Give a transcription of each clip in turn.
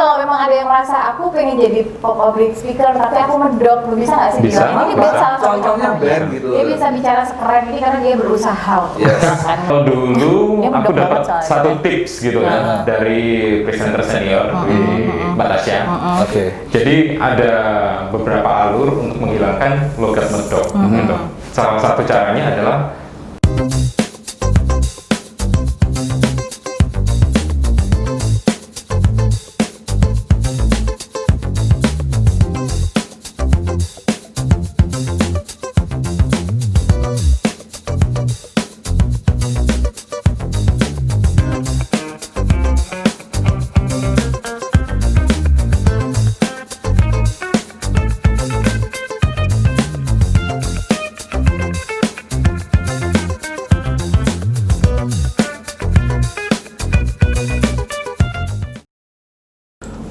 kalau memang ada yang merasa aku pengen jadi public speaker tapi aku medok, bisa nggak sih? Bisa. Ini Ben salah satu Contohnya Ben gitu. Dia bisa bicara sekeren ini karena dia berusaha. Kalau dulu Dia aku medok dapat banget soalnya. satu tips gitu kan dari presenter senior di Batasya. Oke. Jadi ada beberapa alur untuk menghilangkan logat medok. Gitu. Salah satu caranya adalah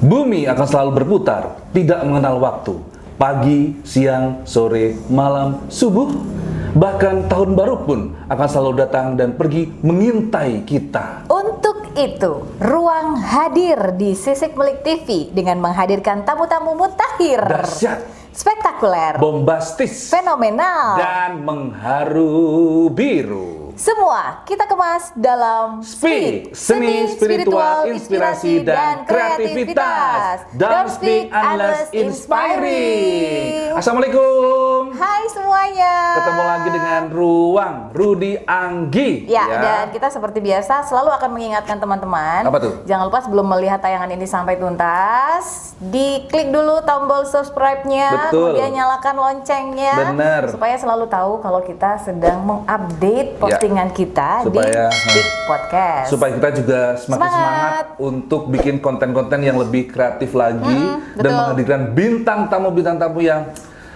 Bumi akan selalu berputar, tidak mengenal waktu. Pagi, siang, sore, malam, subuh, bahkan tahun baru pun akan selalu datang dan pergi mengintai kita. Untuk itu, Ruang hadir di Sisik Melik TV dengan menghadirkan tamu-tamu mutakhir, Dahsyat, spektakuler, bombastis, fenomenal, dan mengharu biru. semua kita kemas dalam Speak, seni, spiritual, inspirasi, dan kreativitas. Don't speak unless inspiring. Assalamualaikum. Hai semuanya. Ketemu lagi dengan Ruang Rudy Anggi. Ya, dan kita seperti biasa selalu akan mengingatkan teman-teman. Apa tuh? Jangan lupa sebelum melihat tayangan ini sampai tuntas, diklik dulu tombol subscribe-nya, Betul. kemudian nyalakan loncengnya. Bener. Supaya selalu tahu kalau kita sedang mengupdate postingan kita Supaya, di Speak Podcast. Supaya kita juga semakin Semangat. semangat untuk bikin konten-konten yang lebih kreatif lagi dan betul. menghadirkan bintang tamu yang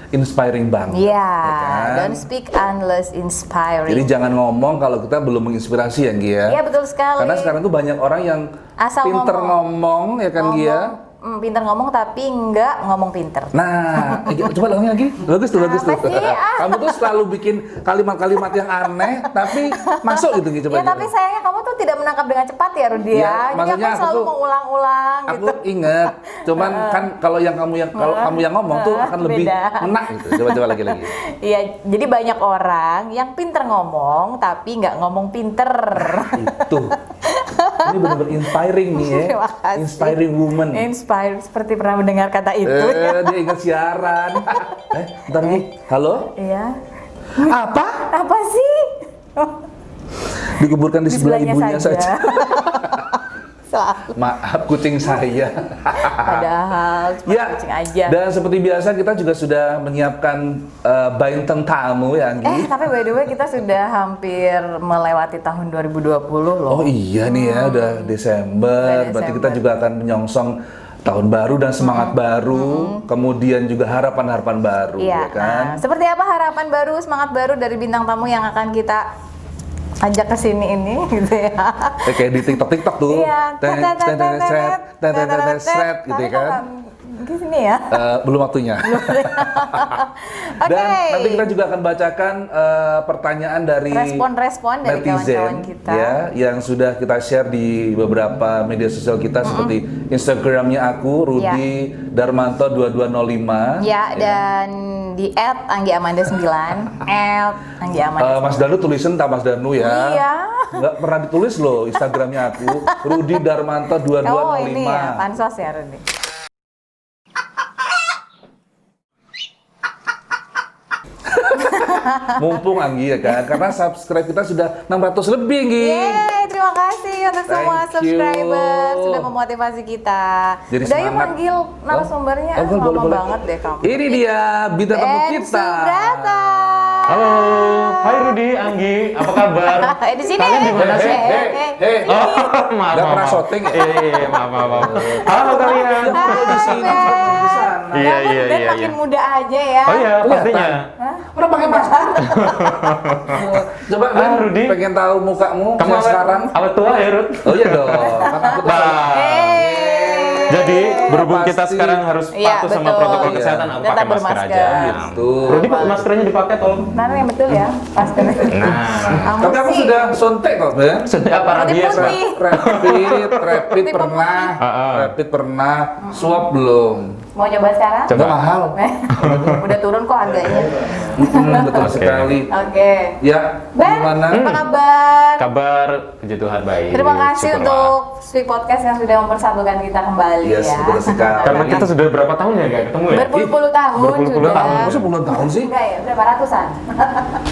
inspiring banget. Iya, kan? don't speak unless inspiring. Jadi jangan ngomong kalau kita belum menginspirasi ya Gi ya. Iya, betul sekali. Karena sekarang tuh banyak orang yang Asal pinter ngomong ya kan Gi ya. Pinter ngomong tapi nggak ngomong pinter. Nah, coba ulangin lagi. Bagus tuh, bagus tuh. Apa sih? Kamu tuh selalu bikin kalimat-kalimat yang aneh tapi masuk gitu Gi, coba. Ya tapi sayangnya kamu tuh tidak menangkap dengan cepat ya Rudy Ya, ya. Jadi maksudnya aku aku selalu tuh- mengulang-ulang Aku gitu. inget, cuman kan kalau kamu yang ngomong tuh akan lebih beda. enak gitu. Coba lagi. Iya, jadi banyak orang yang pinter ngomong tapi nggak ngomong pinter. Itu. Ini benar-benar inspiring nih ya. Terima kasih. Inspiring woman. Inspire, seperti pernah mendengar kata itu. Dia ingat siaran. Bentar nih. Halo? Iya. Apa? Apa sih? Dikuburkan di sebelah ibunya saja. Selalu. Maaf kucing saya. Padahal cuma Ya, kucing aja. dan seperti biasa kita juga sudah menyiapkan bintang tamu ya Anggi. Tapi by the way kita sudah hampir melewati tahun 2020 loh. Oh iya nih ya, udah Desember. Udah Berarti Desember. kita juga akan menyongsong tahun baru dan semangat baru, kemudian juga harapan-harapan baru, Iya, ya kan? nah, seperti apa harapan baru, semangat baru dari bintang tamu yang akan kita ajak ke sini ini gitu ya. Kayak di TikTok tuh, Iya. seret gitu ya kan? Di sini ya. Belum waktunya. Oke. Dan nanti kita juga akan bacakan pertanyaan dari Respon-respon dari kawan-kawan netizen kita. ya, yang sudah kita share di beberapa media sosial kita seperti Instagramnya aku Rudy Darmanto 2205. Ya, dan di @anggiamanda9, @anggiamanda9. Mas Danu tulisin tak Mas Danu ya. Iya. Nggak pernah ditulis loh Instagramnya aku Rudy Darmanto 2205. Oh, ini ya, pansos ya Rudy. Mumpung Anggi ya kan, karena subscribe kita sudah 600 lebih Anggi. Yeay, terima kasih untuk semua Thank you. subscriber sudah memotivasi kita. Jadi Udah yuk semangat. panggil narasumbernya, lama banget deh kamu. Ini dia bintang tamu Ben kita. Subrata. halo, hai Rudy, Anggi, apa kabar? Di sini. Kalian di mana sih? Hei, Oh, maaf. Nggak pernah maaf. syuting ya? Iya, maaf. Halo kalian. di sini, di sana. Iya, iya, Ben iya, makin iya. muda aja ya. Oh iya, pastinya. Udah pakai masker. Coba Ben, Rudy. pengen tahu mukamu Kamu yang sekarang. awet tua ya, Rud? Oh iya dong, kan aku tuh Bah. Hey. Jadi Jadi berhubung kita Pasti. sekarang harus Iya, patuh sama betul. protokol Iya. kesehatan, aku Tetap pakai masker bermasker. aja. Gitu. Rudi, maskernya dipakai tolong. Nah, yang betul ya, masker. Nah, Tapi aku sudah sontek kok, Ben. sudah apa Putih rabies, Pak? putih. Rapid Putih pernah, putih. rapid pernah, swab belum. Mau coba sekarang? Coba. Nggak mahal. Udah turun kok harganya. Betul Oke. sekali. Oke. Ya, Ben, gimana? apa kabar? Kabar puji Tuhan baik. Terima kasih syukurlah. untuk Speak Podcast yang sudah mempersatukan kita kembali Yes, ya. betul sekali. Karena kita sudah berapa tahun ya nggak ketemu ya? Berpuluh-puluh tahun Berpuluh-puluh sudah. tahun. Masa puluhan tahun sih? Enggak ya, berapa ratusan?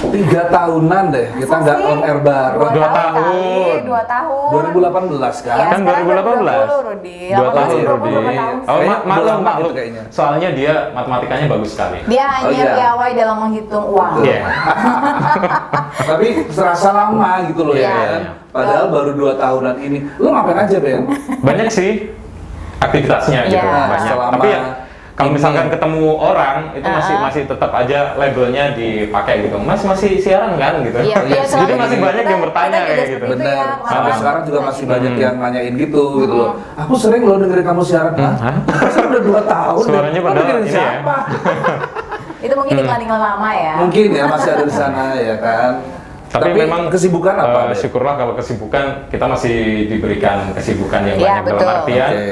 3 tahunan deh, kita nggak on air bareng. 2 tahun. 2 tahun. 2018 kan? Ya, Kan sekarang 2018. 2020, Rudi. 2 tahun 18, Rudi. 20 berapa tahun sih? Oh, Kayaknya udah maklum, lama maklum. gitu kayaknya. Soalnya dia matematikanya bagus sekali. Dia hanya iya. piawai dalam menghitung uang. Iya. Tapi serasa lama gitu loh Iya. ya kan? Padahal baru 2 tahunan ini. Lu ngapain aja, Ben? Banyak sih aktivitasnya gitu, Iya. banyak. Selama Tapi ya kalau ini- misalkan ketemu orang itu masih Uh-huh. masih tetap aja labelnya dipakai gitu. Mas masih siaran kan gitu. Iya, iya, Jadi selalu masih gitu. banyak yang bertanya Kita juga kayak gitu. seperti itu Bener. ya, Sampai kemana-mana. sekarang juga masih banyak Hmm. yang nanyain gitu loh. Aku sering loh dengerin kamu siaran. Hah? Masa udah 2 tahun? Suaranya Kamu padahal dengerin ini ya. siapa? Itu mungkin iklan-iklan lama ya. Mungkin ya masih ada di sana ya kan. Tapi memang kesibukan apa? Ben? syukurlah kalau kesibukan kita masih diberikan kesibukan yang Iya, banyak dalam betul. artian Oke.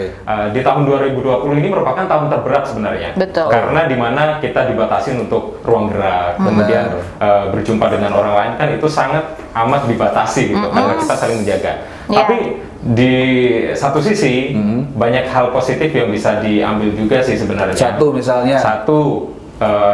di tahun 2020 ini merupakan tahun terberat sebenarnya. Betul. Karena di mana kita dibatasin untuk ruang gerak, kemudian berjumpa dengan orang lain kan itu sangat amat dibatasi gitu karena kita saling menjaga. Iya. Tapi di satu sisi banyak hal positif yang bisa diambil juga sih sebenarnya. Satu misalnya. Satu,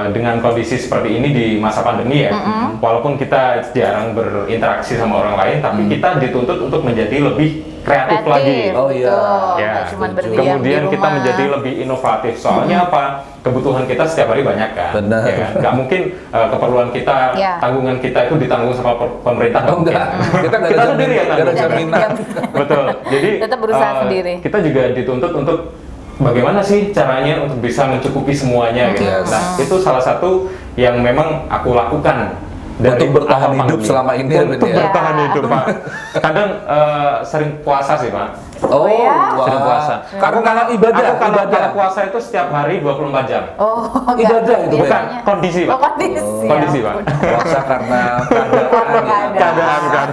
dengan kondisi seperti ini di masa pandemi ya, walaupun kita jarang berinteraksi sama orang lain, tapi kita dituntut untuk menjadi lebih kreatif lagi. Oh, iya. betul. Ya. Nggak cuma Setuju. berdiam Kemudian di kita rumah. menjadi lebih inovatif. Soalnya apa? Kebutuhan kita setiap hari banyak kan. Benar. Ya kan? Nggak mungkin keperluan kita, Ya. tanggungan kita itu ditanggung sama pemerintah. Oh nggak enggak, mungkin. kita nggak Kita ada sendiri yang nggak ada nanggung. jaminan. Betul. Jadi Tetap berusaha sendiri. Kita juga dituntut untuk bagaimana sih caranya untuk bisa mencukupi semuanya gitu. Yes. Nah, itu salah satu yang memang aku lakukan dari Untuk bertahan awal hidup pandemi. selama ini ya, Ben, Untuk ya? bertahan hidup, Pak. Kadang sering puasa sih, Pak. Oh, ya? wah. Sering puasa. Karena ibadah, Aku kalau ibadah. puasa itu setiap hari 24 jam. Oh, Ibadah itu, Ben? Bukan, biasanya. kondisi, Pak. Oh, kondisi. Kondisi, ya Pak. ampun. Puasa karena keadaan. Keadaan.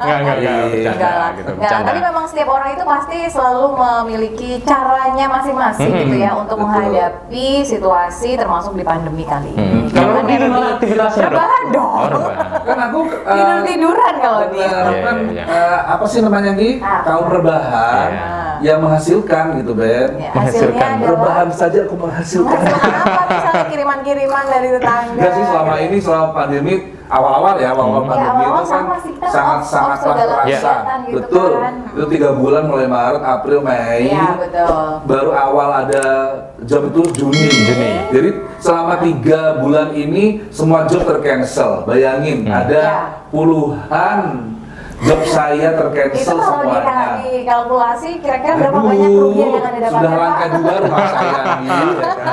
Enggak, Iya. bercanda Enggak lah. gitu, Enggak, bercanda. tapi memang setiap orang itu pasti selalu memiliki caranya masing-masing gitu ya untuk Betul. menghadapi situasi termasuk di pandemi kali ini. Kalau Kan di yang gimana lebih aktivitasnya, Dok? rebahan dong. Oh, rebahan. Kan aku Tidur-tiduran kalau dia. bener, Iya, kan iya. apa sih namanya Gi? Apa? Kaum rebahan Iya. yang menghasilkan gitu, Ben. Ya, Menghasilkan. hasilnya adalah Rebahan saja aku menghasilkan. menghasilkan apa misalnya kiriman-kiriman dari tetangga. Enggak sih selama ini selama pandemi awal-awal ya awal-awal Ya, pandemi awal-awal itu kan sama sih, kita sangat-sangat off segala terasa. kegiatan gitu Betul. kan. Itu 3 bulan mulai Maret, April, Mei. Iya, betul. Baru awal ada job itu Juni. Jadi selama 3 bulan ini semua job tercancel. Bayangin ada Ya. puluhan job saya Itu tercancel kalau semuanya. dikalkulasi kira-kira berapa banyak kerugian yang Anda dapatkan? Sudah lantai Pak? 2 rumah saya nih, ya kan?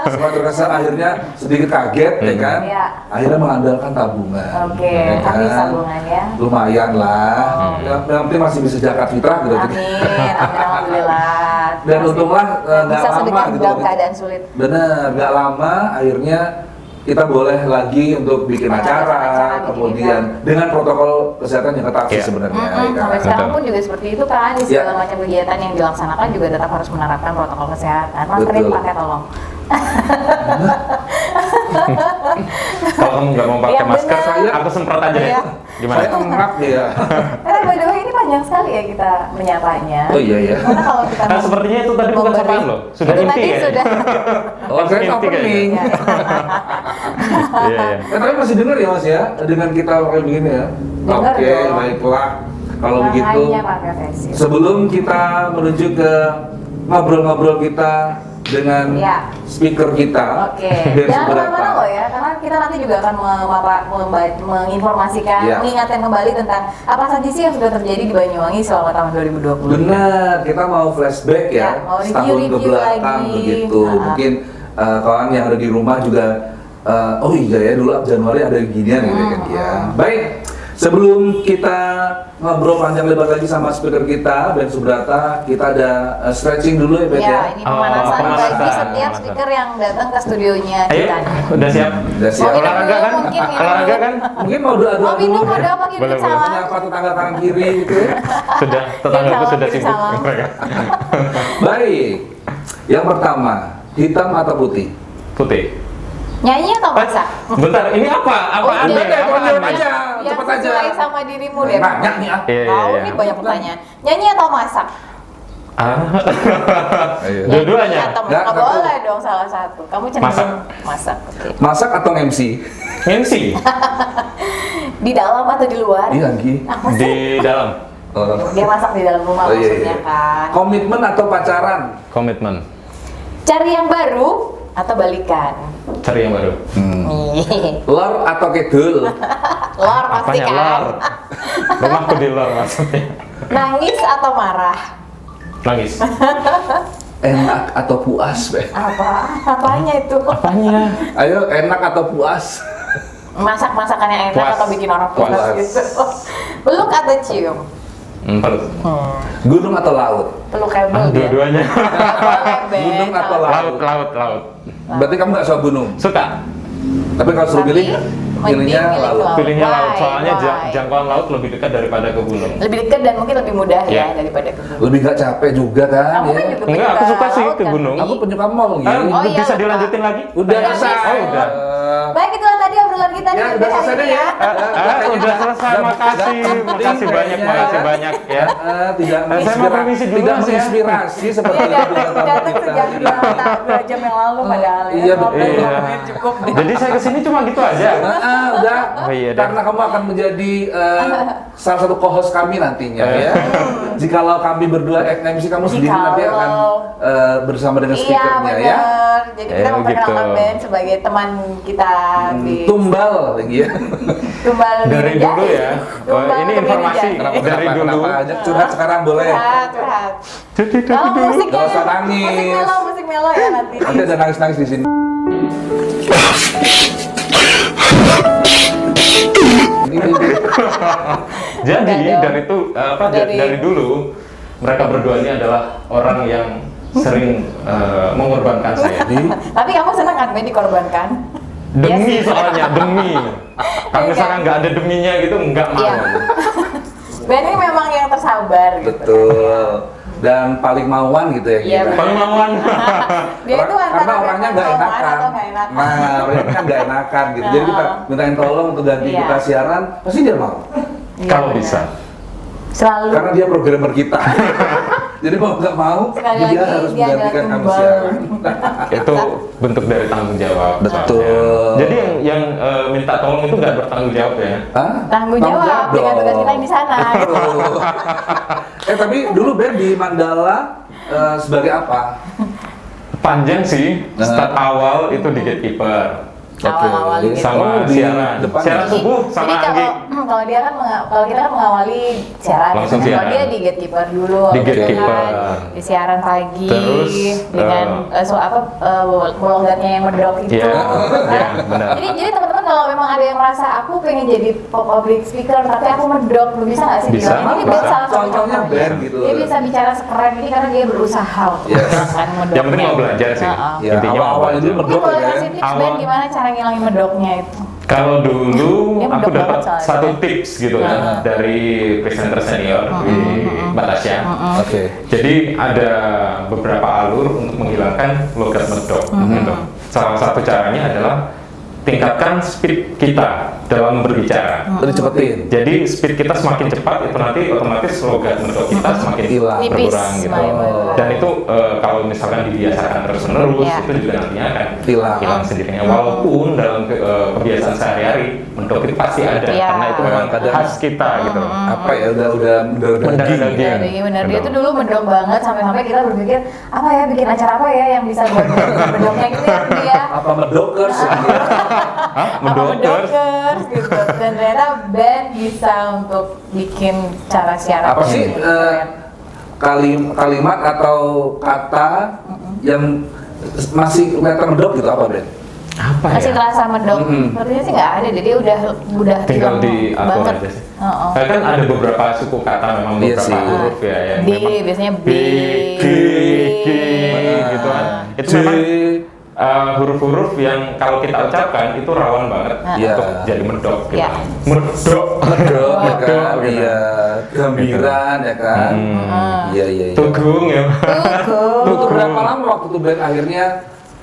Semua terkesan akhirnya sedikit kaget, ya kan? Iya. Akhirnya mengandalkan tabungan. Oke, ya kan? habis tabungan ya. Lumayan lah. Oh. Yang penting masih bisa zakat fitrah gitu. Amin, alhamdulillah. Dan Masih untunglah nggak bisa lama sedekah gitu. dalam keadaan sulit. Bener, nggak lama akhirnya kita boleh lagi untuk bikin Acara, acara, bikin kemudian dengan protokol kesehatan yang ketat sih Iya. sebenarnya. ya Sampai kan? sekarang Betul. pun juga seperti itu kan, di segala Ya. macam kegiatan yang dilaksanakan juga tetap harus menerapkan protokol kesehatan. Maskernya Betul. dipakai tolong. Kalau kamu nggak mau pakai Yang masker, benar. aku semprot aja Iya. ya. Gimana? Saya engap ya. Karena by the way ini panjang sekali ya kita menyapanya. Oh iya ya. Karena kalau kita Nah, sepertinya itu tadi bukan memberi- sapaan loh. Sudah itu inti tadi ya? sudah. Oh, saya Inti opening. Ya, Iya, iya. Tapi masih dengar ya Mas ya dengan kita kayak begini ya. Dengar Oke, dong. baiklah. Kalau begitu, Makanya pakai face shield. sebelum kita menuju ke ngobrol-ngobrol kita dengan Ya. speaker kita, Oke, dari jangan seberapa- kemana-mana loh ya, karena kita nanti juga akan menginformasikan, Ya. mengingatkan kembali tentang apa saja sih yang sudah terjadi di Banyuwangi selama tahun 2020. Benar, kita mau flashback ya, Ya, mau setahun ke review-review belakang lagi. begitu. Mungkin kawan yang ada di rumah juga, oh iya ya dulu Januari ada ginian gitu kan ya. Baik, Sebelum kita ngobrol panjang lebar lagi sama speaker kita, Ben Subrata, kita ada stretching dulu ya, Ben Ya, ya? ini pemanasan pemanasan, bagi setiap pemanasan. speaker yang datang ke studionya Ayo, kita. udah siap? Udah siap. Mau minum Olahraga dulu, kan? mungkin minum Olahraga dulu. kan? Mungkin mau doa-doa Mau minum, dulu. mau doa apa, kirim Boleh, boleh. salam. Menyapa tetangga kanan kiri gitu. Sudah, tetanggaku salam, sudah kirim sibuk. salam. Baik. Yang pertama, hitam atau putih? Putih. Nyanyi atau masak? Bentar, ini apa? Apa Oh, aneh? udah, Apa udah, aneh? udah aja. Yang Cepet aja. sesuai sama dirimu deh. Nanya nih ah. Iya, Tahu iya, nih iya. banyak pertanyaan. Nyanyi atau masak? Ah. Ayo. Dua-duanya. Nyanyi atau Nggak, masak? satu. Boleh dong salah satu. Kamu cenderung masak. Oke. Masak atau MC? MC Di dalam atau di luar? Iya, Gi. Apa sih? di dalam Oh. Dia masak di dalam rumah Oh, iya, maksudnya iya. kan. Komitmen atau pacaran? komitmen. Cari yang baru atau balikan? Cari yang baru. Nih. Lor atau kedul? Lor pasti Apanya kan. lor? Rumahku di lor maksudnya. Nangis atau marah? Nangis. Enak atau puas, Be? Apanya itu? Apanya? Ayo, enak atau puas? Masak-masakan yang enak Puas. atau bikin orang puas Puas. gitu. Peluk atau cium? Peluk. Gunung atau laut? Peluk kabel dia. Dua-duanya. Boleh, Ben. Gunung atau Laut, laut, laut. Berarti kamu nggak suka gunung? Suka. Tapi kalau suruh Tapi, pilih, pilihnya mending pilih laut. laut. Pilihnya laut Why? soalnya Why? jangkauan laut lebih dekat daripada ke gunung. Lebih dekat dan mungkin lebih mudah ya Ya. daripada ke gunung. Lebih nggak capek juga kan? Kamu kan ya? juga Enggak, aku penyuka suka sih laut ke kan? gunung. Aku penyuka mall gitu. Oh, iya, Bisa lupa. dilanjutin lagi? Udah Udah selesai. bisa. Oh, udah. Baik, itulah tadi obrolan kita Ya, dengan udah Ben selesai hari deh ini ya. Udah selesai, makasih. Makasih banyak, makasih banyak ya. Tidak Saya mau permisi dulu, tidak Mas, ya. menginspirasi seperti Iya, itu datang sejam 2 jam yang lalu padahal ya. Iya, betul. Ngobrol Iya. menit cukup. Jadi saya kesini cuma gitu aja. Udah. Oh, iya, dah. Karena kamu akan menjadi salah satu co-host kami nantinya ya. Jikalau kami berdua MC, kamu sendiri nanti akan bersama dengan Iya, speakernya benar. ya. Jadi kita Oh, memperkenalkan gitu. Ben sebagai teman kita di Tumbal lagi ya. Tumbal Dari Biru dulu Jahit. ya. Tumbal Ini Biru informasi. Jahit. Dari dulu. Aja curhat sekarang boleh. Curhat. Kalau musiknya Nggak usah nangis. musik melo ya nanti. Nanti ada nangis-nangis di sini. Jadi Udah dong. dari itu Dari- dari dulu mereka berdua ini adalah orang yang sering mengorbankan saya. Tapi kamu senang kan Ben dikorbankan? Demi Iya sih. soalnya demi. Kalau Iya. misalkan nggak ada deminya gitu nggak mau. Iya. Ben ini memang yang tersabar gitu. Betul. Dan paling mauan gitu ya. Iya, Gina. Paling mauan. Dia itu antara Karena orangnya nggak memang enakan. atau nggak enakan. Nah, orangnya kan nggak enakan gitu. Jadi kita mintain tolong untuk ganti Iya. kita siaran, pasti dia mau. Iya, Kalau benar. bisa. Selalu. Karena dia programmer kita. Jadi mau nggak mau, Sekali dia lagi, harus dia menggantikan adalah kami tumbal. siaran. Itu bentuk dari tanggung jawab. Betul. soalnya. Jadi yang minta tolong itu nggak bertanggung jawab ya. Hah? Tanggung jawab dengan dong. tugas kita yang di sana. gitu. Tapi dulu Ben di Mandala sebagai apa? Panjang sih. Start awal itu di gatekeeper. Awal-awal gitu. Sama Oh, di siaran. depan. Siaran subuh sama Jadi Anggi. kalau dia kan kalau kita kan mengawali siaran, Langsung kalau siaran. dia di gatekeeper dulu, Di gitu gatekeeper. kan. Di siaran pagi Terus, dengan logatnya yang medok itu. Iya, gitu kan. iya, benar. Jadi teman-teman kalau memang ada yang merasa aku pengen jadi public speaker tapi aku medok, lu bisa nggak sih? Bisa, bilang? Ini bisa. Ben salah satu Contohnya Ben gitu. Dia bisa bicara sekeren ini karena dia berusaha untuk Yes. menggunakan medoknya. Yang penting mau belajar sih. Heeh. Ya, Intinya mau awal-awalnya belajar. dulu Mungkin medok boleh ya. kasih tips Ben Awal. gimana cara ngilangin medoknya itu? Kalau dulu Dia aku medok dapat banget soalnya. satu tips gitu kan dari presenter senior di Batasya. Oke. Jadi ada beberapa alur untuk menghilangkan logat medok. Gitu. Salah satu caranya adalah tingkatkan speed kita dalam berbicara. Tadi cepetin. Jadi speed kita semakin cepat itu nanti otomatis logat medok kita semakin Hilang. Nipis, berkurang gitu. benar-benar. Dan itu kalau misalkan dibiasakan terus-menerus Iya. itu juga nantinya akan Hilang. hilang sendirinya. Walaupun dalam kebiasaan sehari-hari medok itu pasti ada Iya. karena itu memang Kadang- khas kita gitu. Apa ya udah Mendarah daging. daging. Iya, dia benar. Dia Betul. tuh dulu medok banget sampai kita berpikir apa ya bikin acara apa ya yang bisa buat medoknya gitu ya dia. Apa medokers gitu ya. Hah? Apa Medokers? medokers gitu. Dan ternyata Ben bisa untuk bikin cara siaran. Apa sih kalimat atau kata yang masih kelihatan medok gitu apa Ben? Apa Masih ya? terasa medok. Sepertinya sih nggak ada, jadi udah Tinggal hilang diatur banget. aja sih. Heeh. Kan ada beberapa suku kata memang Iya beberapa sih. huruf ya yang B, memang biasanya B, G, gitu kan. Itu memang huruf-huruf yang kalau kita ucapkan itu rawan banget Iya. untuk jadi medok gitu. Iya. Medok. Medok ya kan, Medok, gitu. iya, gambiran ya kan, iya iya. Iya. Tugung ya. Butuh berapa lama waktu itu Ben akhirnya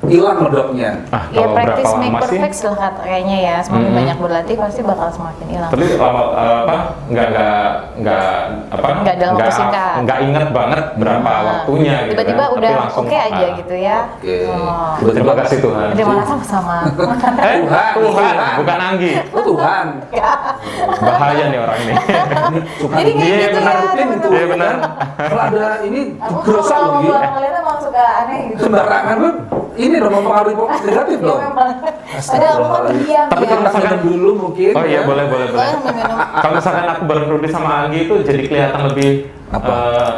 hilang medoknya? Ya Kalau berapa practice make lama sih? perfect lah kayaknya ya. Semakin banyak berlatih pasti bakal semakin hilang. Tapi lama nggak Nggak dalam waktu singkat. nggak inget banget berapa waktunya gitu Tiba-tiba kan. Tapi udah langsung, oke aja gitu ya. Oke. Oh. Terima kasih Tuhan. Terima kasih sama-sama. Tuhan, Tuhan, bukan Anggi. Oh Tuhan. Bahaya nih orang ini. Jadi kayak Iya, gitu benar. ya. Rutin itu, Iya, benar. Kalau ada ini Aku dosa kalau loh ngomong gitu. kalian emang suka aneh gitu. Sembarangan lu, ini dong mempengaruhi negatif Ya dong. memang. Padahal aku kan diam Tapi ya. kalau Kita minum dulu mungkin. Oh iya, ya. boleh. Boleh minum. Kalau misalkan aku bareng Rudi sama Anggi itu jadi kelihatan lebih Apa?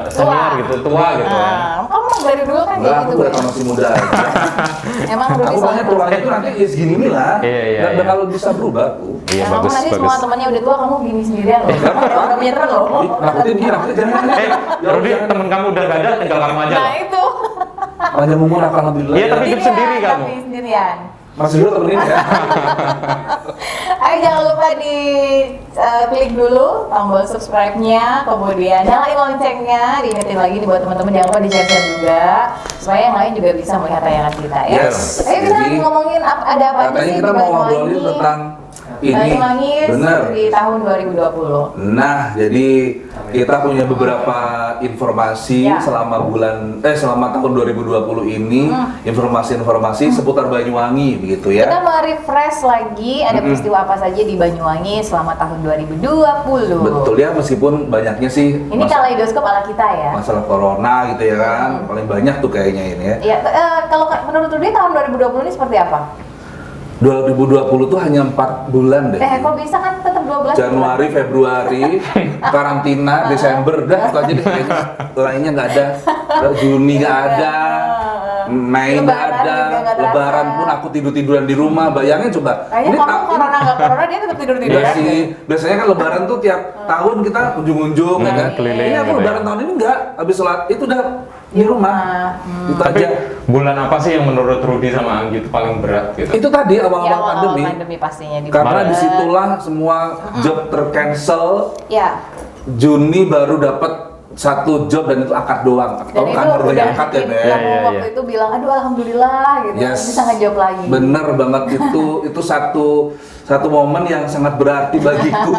senior gitu, tua gitu kan. Kamu dari dulu kan Enggak, kayak aku gitu. kelihatan masih muda aja. Emang Rudy Aku banyak tuanya itu nanti ya segini nih lah. Iya. Nggak bakal bisa berubah aku. Iya, Kamu bagus, nanti bagus. semua temannya udah tua, kamu gini sendirian loh. Kamu punya teman loh. Nakutin dia, nakutin jangan. Rudi, temen kamu udah gak ada, tinggal kamu aja Nah loh. itu. Panjang umur alhamdulillah. Iya, ya. tapi hidup sendiri kamu. Tapi sendirian. Masih dulu temenin ya. Ayo jangan lupa di klik dulu tombol subscribe-nya, kemudian nyalain loncengnya, diingetin lagi nih buat teman-teman, jangan lupa di-share juga supaya yang lain juga bisa melihat tayangan kita ya. Yes. Ayo kita Jadi, ngomongin ada apa aja Katanya sih kita di mau ngobrolin Banyuwangi. tentang ini. Banyuwangi Bener. di tahun 2020. Nah, jadi kita punya beberapa informasi Ya. selama tahun 2020 ini, informasi-informasi seputar Banyuwangi begitu Kita ya. merefresh lagi ada peristiwa apa saja di Banyuwangi selama tahun 2020. Betul ya, meskipun banyaknya sih Ini kaleidoskop ala kita ya. masalah corona gitu ya kan, paling banyak tuh kayaknya ini ya. Ya, kalau menurut Rudy tahun 2020 ini seperti apa? 2020 tuh hanya 4 bulan deh. Kok bisa kan tetap 12 Januari, Februari, karantina, Desember, dah itu aja deh kayaknya. Lainnya nggak ada. Juni nggak ada, Mei nggak Lebaran ada, juga nggak terasa. Lebaran pun aku tiduran di rumah. Bayangin coba. Kayaknya kamu corona nggak corona dia tetap tidur Iya sih. Biasanya kan Lebaran tuh tiap tahun kita unjung-unjung ya kan. keliling Ini aku gitu ya. Lebaran tahun ini nggak. Habis sholat itu udah di rumah. Itu Tapi aja. bulan apa sih yang menurut Rudi sama Anggi itu paling berat gitu? Itu tadi Ya, awal-awal awal-awal pandemi. pandemi pastinya di Karena Maret. disitulah semua job tercancel. Ya. Juni baru dapat satu job dan itu akad doang. Dan Tahu itu kan harganya udah akad ya, bikin Ben? kamu Iya, waktu iya. itu bilang aduh alhamdulillah gitu Yes. bisa ngejob lagi. Bener banget itu satu momen yang sangat berarti bagiku.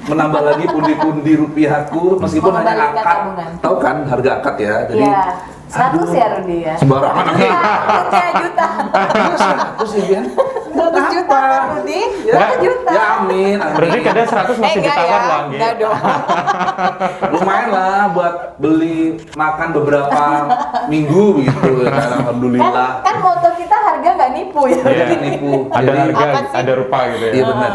Menambah lagi pundi-pundi rupiahku meskipun hanya Mengembalikan akad. tabungan. Tahu kan harga akad ya. Jadi Iya. 100 ya Rudy ya. sembarangan aja. Juta. 100 ya, Ben. 100 juta Rudy. 100 juta. Ya amin. Berarti kadang 100 masih enggak ditawar ya, loh Anggi. enggak dong. Lumayan lah buat beli makan beberapa minggu gitu. Alhamdulillah. Kan moto kita harga nggak nipu ya. Iya. Nipu. Ada Jadi- harga, Apa sih? ada rupa gitu ya. Iya benar.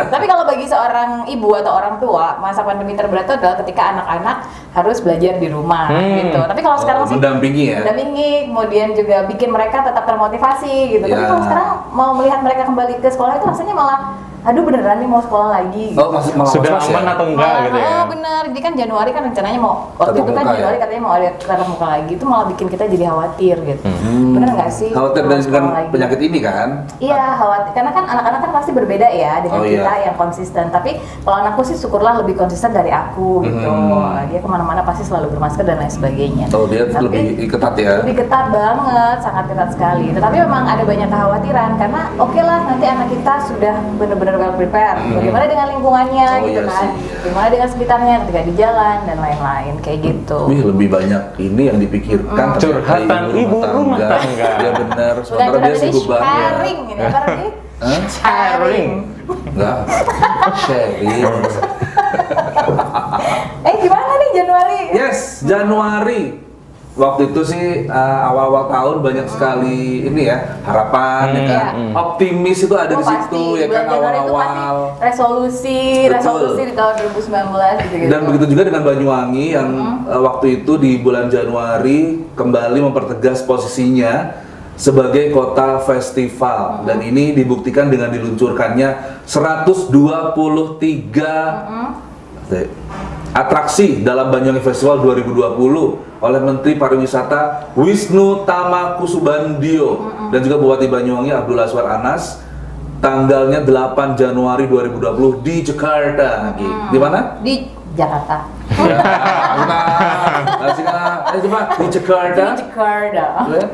Tapi kalau bagi seorang ibu atau orang tua, masa pandemi terberat itu adalah ketika anak-anak harus belajar di rumah gitu. Tapi kalau sekarang sih mendampingi ya. mendampingi, kemudian juga bikin mereka tetap termotivasi gitu. Tapi Ya. kalau sekarang mau melihat mereka kembali ke sekolah itu rasanya malah aduh beneran nih mau sekolah lagi gitu. Oh, masih malah Sudah was-was aman ya? atau enggak Malah, gitu ya? oh benar, jadi kan Januari kan rencananya mau waktu Tatap itu kan muka Januari ya? katanya mau ada tatap muka lagi, itu malah bikin kita jadi khawatir gitu. Bener nggak sih? Khawatir mau dengan sekolah lagi? penyakit ini kan? Iya khawatir, karena kan anak-anak kan pasti berbeda ya dengan Oh, iya. kita yang konsisten. Tapi kalau anakku sih syukurlah lebih konsisten dari aku gitu. Dia kemana-mana pasti selalu bermasker dan lain sebagainya. Oh dia Tapi lebih ketat ya? lebih ketat banget, sangat ketat sekali. Tetapi memang ada banyak kekhawatiran karena oke lah nanti anak kita sudah benar-benar well prepared. Bagaimana dengan lingkungannya Oh, gitu iya kan? sih, iya. Bagaimana dengan sekitarnya ketika di jalan dan lain-lain kayak gitu. Wih lebih banyak ini yang dipikirkan ternyata Curhatan ibu rumah tangga. Iya benar, Bukan sementara curhat dia ini sibuk banget. sharing ini apa tadi? Hah? Sharing. Enggak, sharing. Gimana nih Januari? Yes, Januari. Waktu itu sih awal-awal tahun banyak sekali ini ya harapan, ya kan? Optimis itu ada Oh, di situ pasti. ya kan Bulan Januari itu pasti awal-awal. resolusi Betul. di tahun 2019 gitu. Dan begitu juga dengan Banyuwangi yang waktu itu di bulan Januari kembali mempertegas posisinya sebagai kota festival dan ini dibuktikan dengan diluncurkannya 123 atraksi dalam Banyuwangi Festival 2020 oleh Menteri Pariwisata Wisnu Tama Kusubandio dan juga Bupati Banyuwangi Abdul Aswar Anas tanggalnya 8 Januari 2020 di Jakarta. Di mana? Di Jakarta. Ya, benar. Ayo coba di Jakarta. Di Jakarta.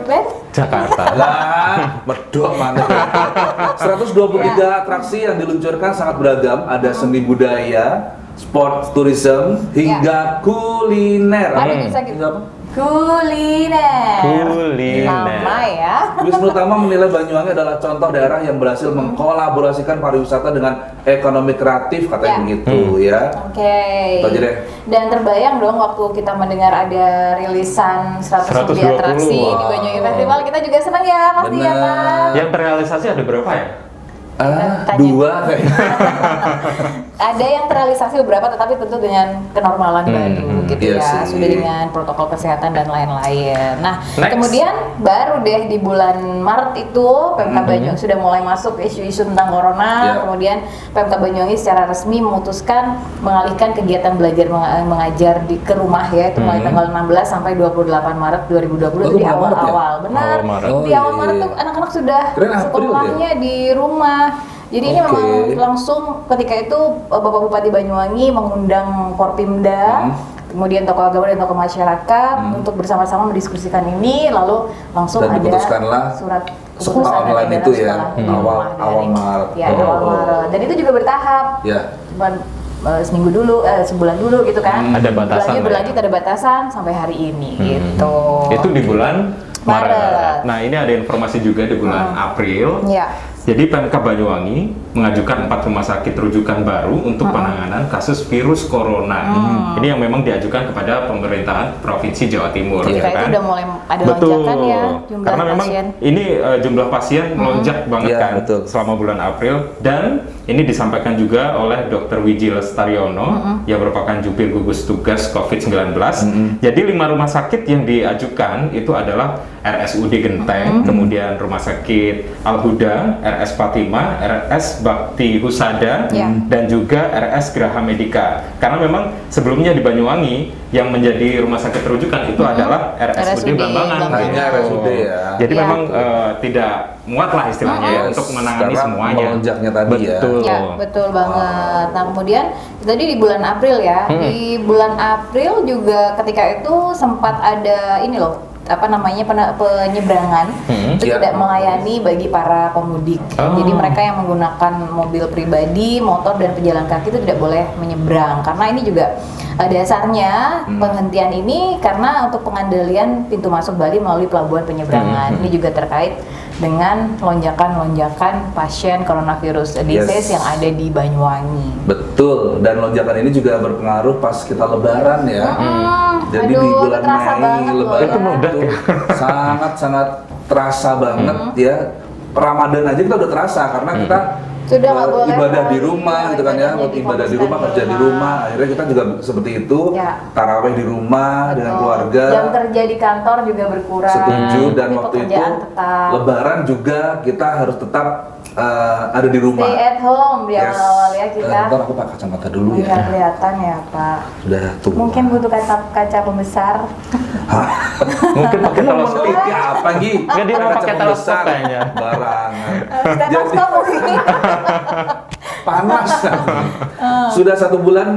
Ben? Jakarta. Lah, medok mana? 123 atraksi yang diluncurkan sangat beragam, ada seni budaya, sport, tourism, hingga kuliner. Ada bisa gitu. Hingga apa? Kuliner. Kuliner. Nama ya. Wisnu Tama menilai Banyuwangi adalah contoh daerah yang berhasil mengkolaborasikan pariwisata dengan ekonomi kreatif, katanya Ya. begitu ya. Oke. Itu aja deh. Dan terbayang dong waktu kita mendengar ada rilisan 100 lebih 120, atraksi di wow. Banyuwangi Festival, kita juga senang ya pasti ya Benar. Pak. Yang terrealisasi ada berapa ya? Tanya. 2 kayaknya. Ada yang terrealisasi beberapa tetapi tentu dengan kenormalan baru gitu iya ya, sih. sudah dengan protokol kesehatan dan lain-lain. Nah, Next. kemudian baru deh di bulan Maret itu Pemkab Banyuwangi sudah mulai masuk isu-isu tentang corona. Ya. Kemudian Pemkab Banyuwangi secara resmi memutuskan mengalihkan kegiatan belajar mengajar ke rumah ya, itu mulai tanggal 16 sampai 28 Maret 2020 Oh, di Maret ya? awal-awal. Benar. Awal Maret. Oh, Di awal iya, Maret iya. tuh anak-anak sudah Keren April sekolahnya di rumah. Jadi ini Oke. memang langsung ketika itu Bapak Bupati Banyuwangi mengundang Porpimda, kemudian tokoh agama dan tokoh masyarakat untuk bersama-sama mendiskusikan ini, lalu langsung Dan ada diputuskanlah surat sekolah keputusan online dari itu ya, sekolah di awal daring. Maret. Ya, awal Maret. Dan itu juga bertahap. Ya. Cuman seminggu dulu, sebulan dulu gitu kan. Ada batasan lah ya. Berlanjut ada batasan sampai hari ini gitu. Itu di bulan Maret. Maret. Nah, ini ada informasi juga di bulan April. Ya. Jadi Pemkab Banyuwangi mengajukan 4 rumah sakit rujukan baru untuk penanganan kasus virus corona. Ini yang memang diajukan kepada pemerintahan Provinsi Jawa Timur. Ketika ya kan? itu udah mulai ada Betul. lonjakan ya jumlah Karena memang pasien. ini jumlah pasien melonjak banget Iya, kan betul. selama bulan April, dan ini disampaikan juga oleh Dr. Wiji Lestariono yang merupakan jubir gugus tugas COVID-19. Jadi 5 rumah sakit yang diajukan itu adalah RSUD Genteng, kemudian Rumah Sakit Al-Huda, RS Fatima, RS Bakti Husada, Ya. dan juga RS Graha Medica. Karena memang sebelumnya di Banyuwangi yang menjadi rumah sakit rujukan itu adalah RSUD RSUD Blambangan. Blambangan. Hanya RSUD ya. Jadi Ya. memang tidak muat lah istilahnya ya, untuk menangani Sekarang semuanya. melonjaknya tadi ya. Betul. Ya, betul banget. Nah, kemudian tadi di bulan April ya. Di bulan April juga ketika itu sempat ada ini loh, apa namanya, penyeberangan itu Ya. tidak melayani bagi para pemudik. Oh. Jadi mereka yang menggunakan mobil pribadi, motor dan pejalan kaki itu tidak boleh menyeberang karena ini juga dasarnya penghentian ini karena untuk pengandalian pintu masuk Bali melalui pelabuhan penyeberangan. Ini juga terkait dengan lonjakan-lonjakan pasien coronavirus disease yang ada di Banyuwangi. Betul, dan lonjakan ini juga berpengaruh pas kita lebaran ya. Jadi di aduh, bulan terasa Mei banget loh lebaran ya. Itu meledak ya. sangat-sangat terasa banget ya. Ramadan aja kita udah terasa karena kita Sudah nggak boleh ibadah di lagi, rumah gitu kan ya, ibadahnya ibadah di difokuskan rumah, di kerja di rumah. rumah. Akhirnya kita juga seperti itu, Ya. taraweh di rumah dengan Betul. keluarga. Jam kerja di kantor juga berkurang. Setuju, dan Tapi waktu itu pekerjaan tetap. lebaran juga kita harus tetap ada di rumah. Stay at home di Yes. awal-awal ya kita. Ntar aku pakai kacamata dulu Nggak ya. kelihatan ya Pak. Sudah tua. Mungkin butuh kaca pembesar. Mungkin pakai Mau teleskop. meneliti apa Gi? Nggak, dia mau Kaca pakai teleskop pembesar. kayaknya. Barangan. Stetoskop mungkin. Panas. Sudah 1 bulan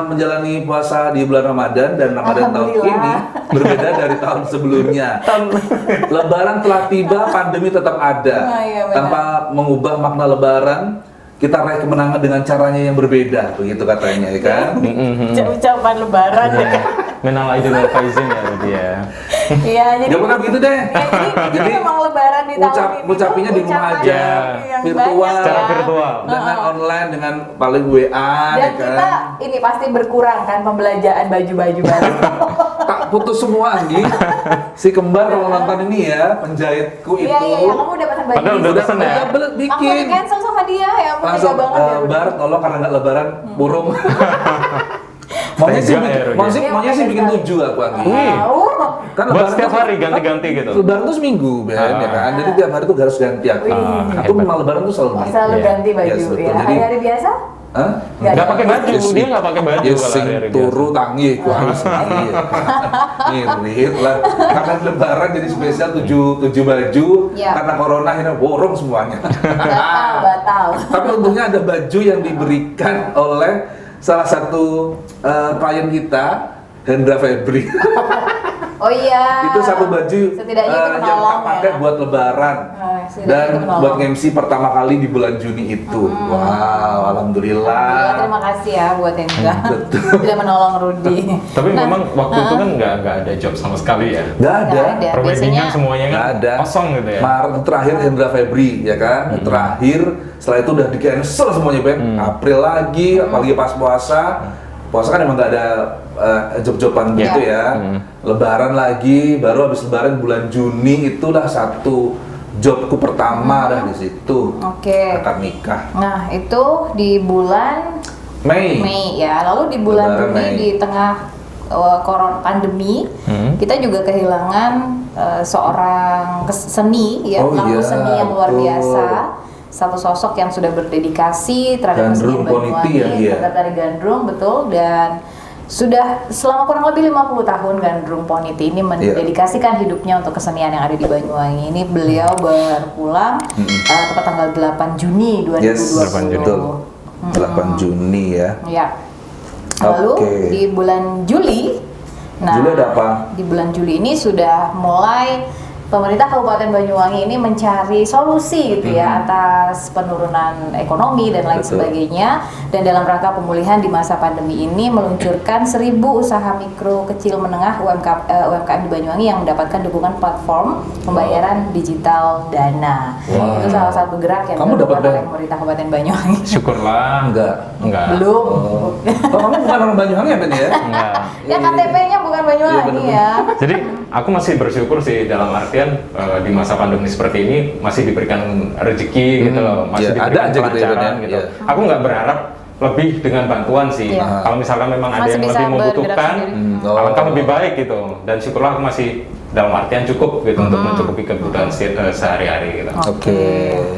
menjalani puasa di bulan Ramadan, dan Ramadan tahun Alhamdulillah. ini berbeda dari tahun sebelumnya. Lebaran telah tiba, pandemi tetap ada. Oh, iya, benar. Tanpa mengubah makna Lebaran, kita raih kemenangan dengan caranya yang berbeda, begitu katanya ya kan? Ucapan lebaran ya. Minal aidin wal faizin ya tadi ya. Iya, jadi Ya bukan begitu deh. ya, jadi memang lebaran di tahun ini Ngucapinnya di rumah ucapan aja, yang virtual, banyak Secara ya. virtual. dengan online, dengan paling WA Dan ya kita kan? ini pasti berkurang kan pembelanjaan baju-baju baru. Tak putus semua Anggi. Si kembar kalau nonton ini ya, penjahitku itu Iya, iya, kamu udah pesan baju. Padahal udah ini. pesen ya? udah Aku bikin. di cancel sama dia ya, aku Langsung tega banget ya. Bar, tolong karena nggak lebaran burung. Maunya sih Tega ya, Rudi. maunya sih bikin 7 aku Anggi. Wow. Kan Buat lebaran setiap tuh- hari ganti-ganti gitu. Lebaran tuh seminggu, Ben, ya kan. Jadi tiap hari tuh harus ganti aku. Aku hebat. memang lebaran tuh selalu ganti. Selalu Iya. ganti baju Yes, betul. ya. Jadi- Hari-hari biasa? Hah? Nggak pakai baju, Yes, dia nggak pakai baju Yes, kalau sing hari-hari turu tangi, ku harus tangi. Ngirit lah. Karena lebaran jadi spesial 7 baju. Iya. Karena corona akhirnya borong semuanya. Batal. Tapi untungnya ada baju yang diberikan oleh salah satu klien kita, Hendra Febri. Oh iya. Itu satu baju Setidaknya itu yang menolong tak pakai ya. buat lebaran. Setidaknya itu Dan menolong. buat MC pertama kali di bulan Juni itu. Wow, alhamdulillah. Alhamdulillah, terima kasih ya buat Hendra. Betul. Sudah menolong Rudy. Tapi Nah, memang waktu itu kan nggak ada job sama sekali ya. Nggak ada. Nggak ada. Perweddingan Biasanya semuanya kan Nggak ada. kosong gitu ya. Maret itu terakhir Hendra Febri, ya kan? Terakhir, setelah itu udah di cancel semuanya, Ben. April lagi, apalagi pas puasa. Puasa kan emang nggak ada job-joban Iya. gitu ya. Lebaran lagi, baru habis lebaran bulan Juni itulah satu jobku pertama dah di situ. Oke. Akad nikah. Nah, itu di bulan Mei. Mei ya. Lalu di bulan Lebaran Juni Mei. di tengah korona pandemi, kita juga kehilangan seorang seni ya, Oh pelaku iya, seni yang luar betul. biasa. Satu sosok yang sudah berdedikasi terhadap Gandrung kesenian Poniti ya, Banyuwangi, dia. terhadap tari gandrung, betul, dan sudah selama kurang lebih 50 tahun Gandrung Poniti ini mendedikasikan hidupnya untuk kesenian yang ada di Banyuwangi. Ini beliau berpulang tepat tanggal 8 Juni 2020. Yes, 8 Juni. betul. 8 Juni ya. Ya. Lalu Oke. di bulan Juli, Juli ada apa? Di bulan Juli ini sudah mulai pemerintah Kabupaten Banyuwangi ini mencari solusi gitu ya atas penurunan ekonomi dan lain Betul. sebagainya, dan dalam rangka pemulihan di masa pandemi ini meluncurkan 1.000 usaha mikro kecil menengah UMKM di Banyuwangi yang mendapatkan dukungan platform pembayaran digital Dana. Wow. Itu salah satu gerak yang Kamu dapat dilakukan oleh dana? pemerintah Kabupaten Banyuwangi. Syukurlah. Enggak. Belum. Oh, kamu bukan orang Banyuwangi ya, Ben ya? Enggak. Ya KTP-nya bukan Banyuwangi Iya, bener-bener. ya. Jadi aku masih bersyukur sih dalam artian di masa pandemi seperti ini masih diberikan rezeki gitu loh, masih Ya, ada diberikan aja gitu ya, Ben, kelancaran ya. gitu. Iya. Aku nggak berharap lebih dengan bantuan sih. Iya. Kalau misalkan memang ada Masih yang bisa lebih bergerak membutuhkan, sendiri. alangkah lebih baik gitu. Dan syukurlah aku masih dalam artian cukup gitu untuk mencukupi kebutuhan sehari-hari gitu. Oke.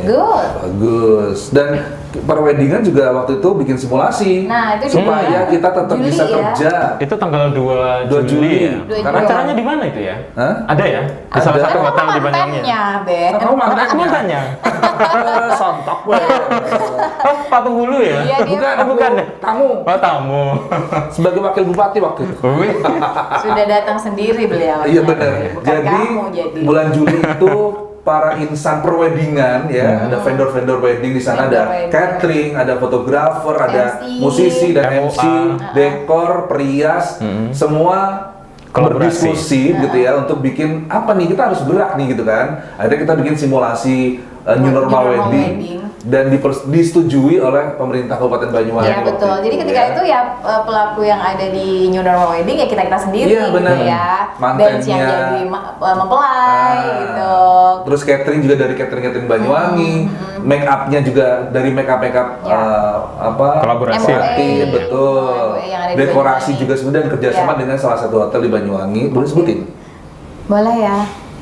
Good. Bagus. Dan perweddingan juga waktu itu bikin simulasi Nah, itu supaya juga. kita tetap Juli bisa ya. kerja. Itu tanggal 2 2 Juli. ya. 2 Karena Juli. acaranya di mana itu ya? Hah? Ada ya? Di salah Ada. satu Kan hotel kamu di Banyuwangi. ya? mantannya, Ben. Kamu mantannya? Aku mantannya. Sontok gue. Oh, patung hulu ya? Iya, dia Bukan, Oh, bukan ya? Tamu Oh, tamu. sebagai wakil bupati waktu itu. Wih. sudah datang sendiri beliau. Iya benar. Bukan Jadi kamu jadi. bulan Juli itu para insan perweddingan ya, ada vendor-vendor wedding di sana, Vendor ada wedding. catering, ada fotografer, ada MC. musisi dan MOA. MC, dekor, perias, semua Kolaborasi. berdiskusi gitu ya untuk bikin apa nih, kita harus gerak nih gitu kan. Akhirnya kita bikin simulasi new normal wedding dan disetujui oleh pemerintah Kabupaten Banyuwangi. Iya waktu betul. Jadi ketika itu ya pelaku yang ada di New Normal Wedding ya kita sendiri Iya, benar. gitu ya. Mantennya. Bench yang jadi mempelai gitu. Terus catering juga dari catering Banyuwangi, make upnya juga dari make up Ya. apa Kolaborasi. kreatif, MOA. betul. Yang ada di Dekorasi Banyuwangi. juga sebenarnya kerjasama Ya. dengan salah satu hotel di Banyuwangi. Boleh sebutin? Boleh ya.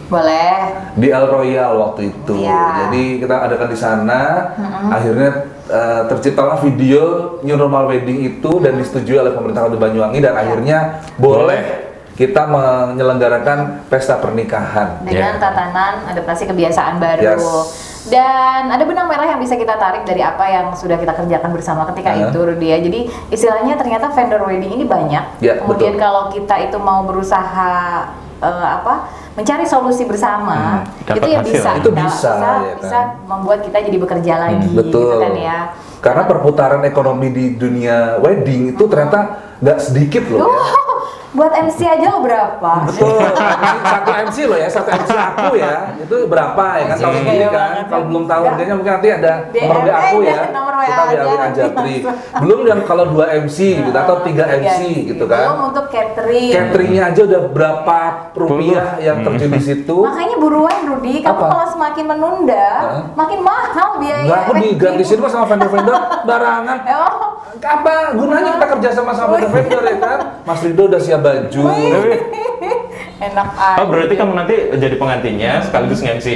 Boleh. Di El Royal waktu itu. Ya. Jadi kita adakan di sana. Akhirnya terciptalah video New Normal Wedding itu dan disetujui oleh pemerintah Kabupaten Banyuwangi dan akhirnya boleh kita menyelenggarakan pesta pernikahan. Dengan tatanan adaptasi kebiasaan baru. Yes. Dan ada benang merah yang bisa kita tarik dari apa yang sudah kita kerjakan bersama ketika itu, Rudy ya. Jadi istilahnya ternyata vendor wedding ini banyak. Ya, Kemudian betul. kalau kita itu mau berusaha mencari solusi bersama, dapat itu ya hasil. bisa. Itu bisa, ya kan? bisa membuat kita jadi bekerja lagi, Betul. gitu kan ya. Karena perputaran ekonomi di dunia wedding itu ternyata nggak sedikit loh ya. Buat MC aja lo berapa? Betul. Satu MC loh ya, satu MC aku ya. Itu berapa ya kan? Tahu Iya, sendiri iya kan? banget. Kalau belum tahu Enggak. harganya mungkin nanti ada nomor DM WA aku ya. nomor WA Kita aja. WA aja Pri. Belum yang kalau 2 MC gitu atau 3 MC gitu Belum kan. untuk catering. Cateringnya aja udah berapa rupiah yang terjun di situ. Makanya buruan Rudy, kamu Apa? kalau semakin menunda, makin mahal biaya. Enggak, aku digratisin mah sama vendor-vendor barangan. Oh, Apa gunanya kita kerja sama vendor-vendor ya kan? Mas Rido udah siap baju. Enak aja. Oh, berarti kamu nanti jadi pengantinnya sekaligus nge-MC.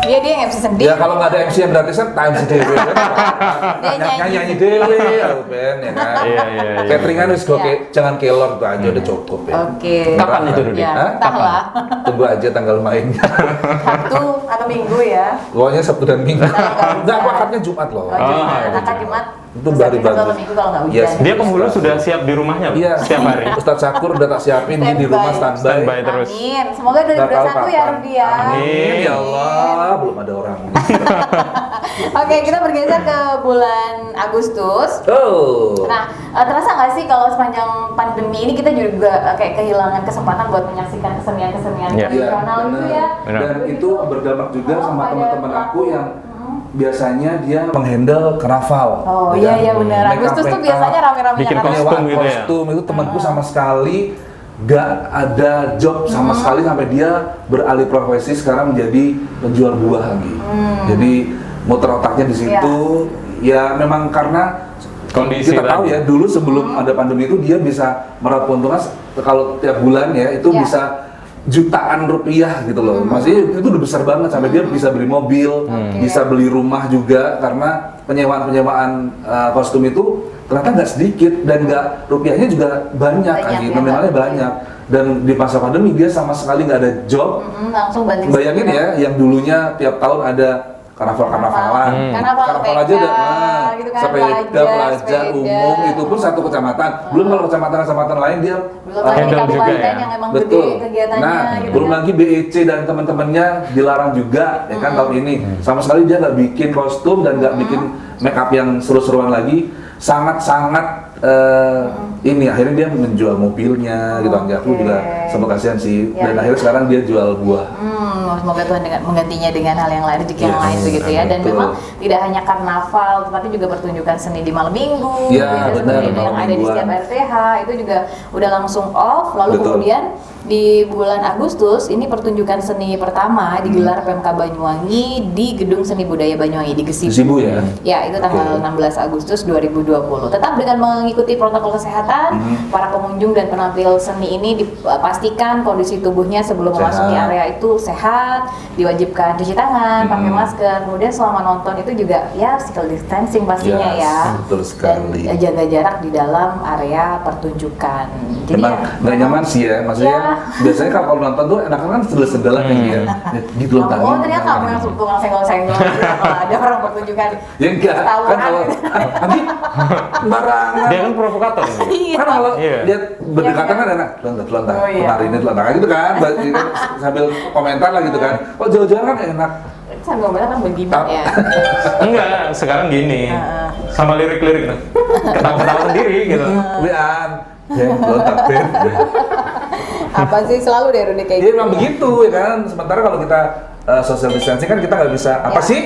Iya, dia yang MC sendiri. Ya kalau nggak ada MC yang gratisan, time si dewe kan. Nyanyi dewe, Ben ya kan. Iya. Cateringan wis Iya. oke, jangan kelor tuh aja udah cukup ya. Oke. Kapan itu, Dudi? Ya, Hah? entahlah. Tunggu aja tanggal mainnya. Sabtu atau Minggu ya. Pokoknya Sabtu dan Minggu. Nggak Enggak, aku akadnya Jumat loh. Oh, Jumat. iya, Akad Jumat. Itu Terus baru Sabtu atau bagus. Minggu kalau nggak hujan. Yes. Dia penghulu sudah siap di rumahnya loh, Iya, setiap hari. Ustadz Syakur udah tak siapin dia di rumah Standby. Standby standby. terus. Amin. Semoga Nggak tahu 2021 ya kapan. Rudi ya. Amin ya Allah, belum ada orang. Oke, kita bergeser ke bulan Agustus. Oh. Nah, terasa nggak sih kalau sepanjang pandemi ini kita juga kayak kehilangan kesempatan buat menyaksikan kesenian-kesenian Iya. tradisional gitu ya? Benar. Dan itu berdampak juga Oh, sama ada teman-teman pelaku. aku yang biasanya dia menghandle karnaval. Oh Ya iya kan? benar. Make up, Agustus tuh make biasanya up, rame-ramenya bikin kan. kostum penyewaan gitu ya? kostum itu temanku sama sekali gak ada job sama sekali sampai dia beralih profesi sekarang menjadi penjual buah lagi. Jadi muter otaknya di situ. Ya memang karena Kondisi kita tahu tadi. ya dulu sebelum ada pandemi itu dia bisa meraup keuntungan kalau tiap bulan ya itu Iya. bisa jutaan rupiah gitu loh. Maksudnya itu udah besar banget sampai dia bisa beli mobil, bisa beli rumah juga karena penyewaan kostum itu ternyata nggak sedikit dan nggak rupiahnya juga banyak, Banyak, ya, nominalnya Mbak. banyak. Dan di masa pandemi dia sama sekali nggak ada job. Langsung banting Bayangin setir. ya, yang dulunya tiap tahun ada karnaval-karnavalan, Karnaval aja TK, udah gitu kan, sepeda, pelajar sepeda. umum itu pun satu kecamatan. Belum kalau kecamatan-kecamatan lain dia Belum lagi Handle juga kabupaten ya? yang emang betul. gede kegiatannya Nah, gitu belum kan. lagi BEC dan teman-temannya dilarang juga ya kan tahun ini. Sama sekali dia nggak bikin kostum dan nggak bikin make up yang seru-seruan lagi. Sangat-sangat ini akhirnya dia menjual mobilnya gitu. Aku Oke. juga sempat kasihan sih. Ya. Dan akhirnya sekarang dia jual buah. Semoga Tuhan menggantinya dengan hal yang lain, rezeki yang Yes, lain begitu ya. Dan betul. memang tidak hanya karnaval, tetapi juga pertunjukan seni di malam minggu, Iya, gitu, benar, seperti itu yang malam ada di mingguan. setiap RTH itu juga udah langsung off. Lalu Betul. kemudian di bulan Agustus ini pertunjukan seni pertama digelar PMK Banyuwangi di Gedung Seni Budaya Banyuwangi di Di Gesibu. Sibu ya. Ya, itu tanggal Oke. 16 Agustus 2020. Tetap dengan mengikuti protokol kesehatan, para pengunjung dan penampil seni ini dipastikan kondisi tubuhnya sebelum Sehat. memasuki area itu sehat, diwajibkan cuci tangan, pakai masker. Kemudian selama nonton itu juga ya physical distancing pastinya Yes, ya. betul sekali. Dan jaga jarak di dalam area pertunjukan. Jadi Emang ya, nggak nyaman sih ya, maksudnya Ya. biasanya kalau nonton tuh enakan kan segala-segala kan dia, gitu loh tadi. oh ternyata kamu yang tukang senggol-senggol gitu ya, kalau ada orang pertunjukan. Ya enggak, kan Tawuran. kalau nanti barangan. Dia kan provokator nih. Iya. Kan kalau Iya. lihat berdekatan Iya, kan enak, lontar, Oh, iya. penari ini lontar gitu kan, berarti kan sambil komentar lah gitu kan. Oh jauh-jauh kan enak. Sambil ngomongnya kan bergibah ya. Enggak, sekarang gini. Heeh. Sama lirik-lirik ketawa-ketawa sendiri gitu. Lian, lontar Ben. Apa sih selalu deh Rudy kayak Iya gitu. memang begitu ya kan. Sementara kalau kita social distancing kan kita nggak bisa apa Ya. sih?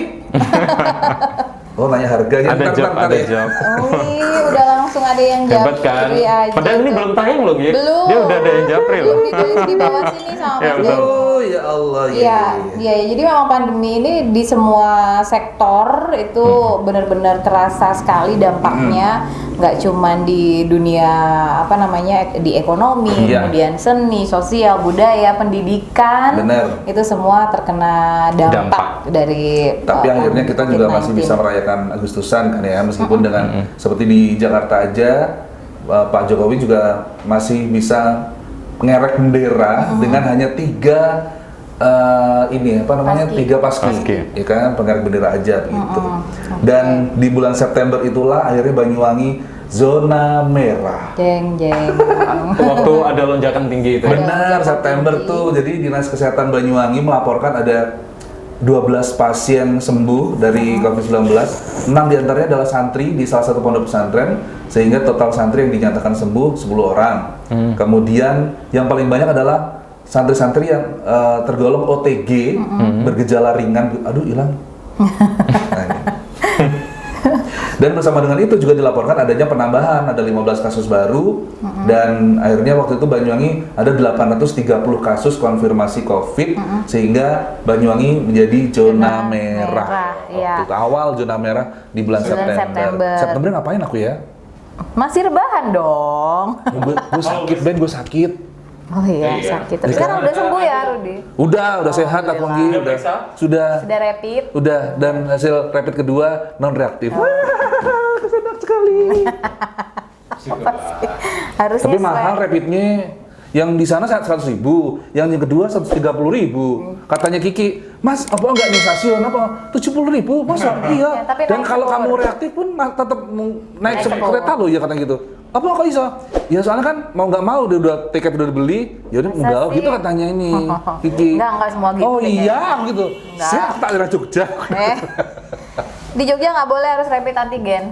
Oh nanya harganya. Ada job, ada job. Wih, udah langsung ada yang Hebat kan? japri aja Padahal ini tuh. belum tayang loh, Gi. Belum. Dia udah ada yang japri loh. Belum ditulis di bawah sini sama Ya, Mas betul. Den. Oh ya Allah Iya, iya. Jadi memang pandemi ini di semua sektor itu benar-benar terasa sekali dampaknya. Nggak cuman di dunia apa namanya di ekonomi, Iya. kemudian seni, sosial, budaya, pendidikan. Benar. Itu semua terkena dampak dari. Tapi akhirnya kita juga masih COVID-19. bisa merayakan Agustusan kan ya, meskipun dengan seperti di Jakarta aja Pak Jokowi juga masih bisa mengerek bendera dengan hanya 3 ini apa namanya Paski. 3 paski, Paski. ya kan pengerek bendera aja gitu. Dan di bulan September itulah akhirnya Banyuwangi zona merah. Jeng jeng. Waktu ada lonjakan tinggi itu. ya. Benar, September tuh. Jadi Dinas Kesehatan Banyuwangi melaporkan ada 12 pasien sembuh dari COVID-19. 6 diantaranya adalah santri di salah satu pondok pesantren, sehingga total santri yang dinyatakan sembuh 10 orang. Kemudian yang paling banyak adalah santri-santri yang tergolong OTG, bergejala ringan. Aduh, hilang. Nah, ini. Dan bersama dengan itu juga dilaporkan adanya penambahan, ada 15 kasus baru, dan akhirnya waktu itu Banyuwangi ada 830 kasus konfirmasi COVID, sehingga Banyuwangi menjadi zona Zona merah. merah, iya. Waktu itu awal zona merah di bulan Bulan September. September. Ngapain aku ya? Masih rebahan dong. Gue sakit, Ben, gue sakit. Oh iya, Iya. sakit. Tapi sekarang udah sembuh ya, Rudi? Udah sehat aku lagi, Udah periksa? sudah, Sudah rapid? udah, dan hasil rapid kedua non reaktif. Kesenang sekali. Syukurlah. Harusnya Tapi mahal rapidnya. Yang di sana 100.000, yang kedua 130.000. Katanya Kiki, Mas, apa enggak nih stasiun apa 70.000? Masa? Iya. Ya, tapi Dan naik kalau sepur. kamu reaktif pun tetap naik Naik sepur. kereta loh ya katanya gitu. Apa kok iso? Ya soalnya kan mau nggak mau udah tiket udah dibeli, ya udah Masa enggak sih? gitu katanya ini Kiki. Enggak semua gitu Oh kayaknya. iya gitu. Enggak. Saya tak daerah Jogja. Di Jogja nggak boleh harus rapid antigen.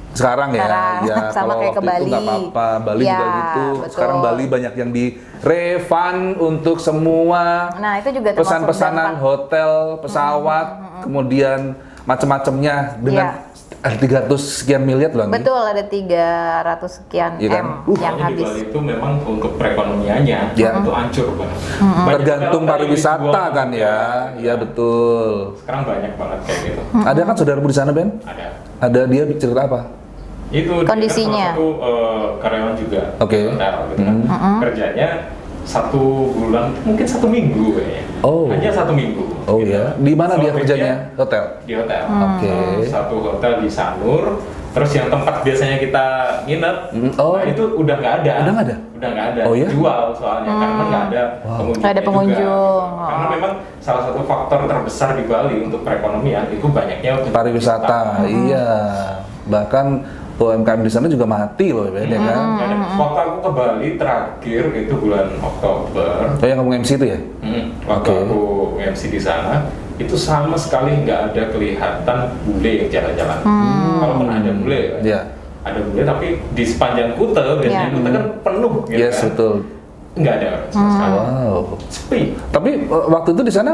Sekarang ya, Sekarang. ya Sama kalau kayak ke waktu itu Bali. nggak apa-apa, Bali Ya, juga gitu. betul. Sekarang Bali banyak yang di refund untuk semua Nah, itu juga termasuk pesan-pesanan dampak. hotel, pesawat, kemudian macam-macamnya dengan ada 300 sekian miliar loh. Anggi. Betul, ada 300 sekian Iya kan? yang Pokoknya di habis. Bali itu memang untuk perekonomiannya Ya. itu hancur banget. Banyak Tergantung hotel yang pariwisata dijual kan ya. Ya betul. Sekarang banyak banget kayak gitu. Ada kan saudaramu di sana, Ben? Ada. Ada dia cerita apa? Itu dia kan Kondisinya. salah satu karyawan juga Oke. di hotel gitu kan. Kerjanya 1 bulan, mungkin 1 minggu kayaknya. Oh. Hanya 1 minggu. Oh gitu. ya, di mana dia Selebihnya kerjanya? Hotel. Di hotel. Oke. Satu hotel di Sanur. Terus yang tempat biasanya kita nginep, Oh. nah itu udah nggak ada. Udah nggak ada? Udah nggak ada. Oh ya? Jual soalnya karena nggak ada pengunjung. Nggak ada pengunjung. Karena memang salah satu faktor terbesar di Bali untuk perekonomian itu banyaknya untuk Pariwisata, iya. Bahkan UMKM di sana juga mati loh, Ben, ya kan? Nggak ada. Waktu aku ke Bali terakhir itu bulan Oktober. Oh yang ngomong MC itu ya? Waktu Oke. aku MC di sana itu sama sekali nggak ada kelihatan bule yang jalan-jalan. Kalaupun ada bule, Iya. ada bule tapi di sepanjang Kute biasanya Iya. Kute kan penuh gitu Yes, kan. betul. Nggak ada sama sekali. Wow. Sepi. Tapi waktu itu di sana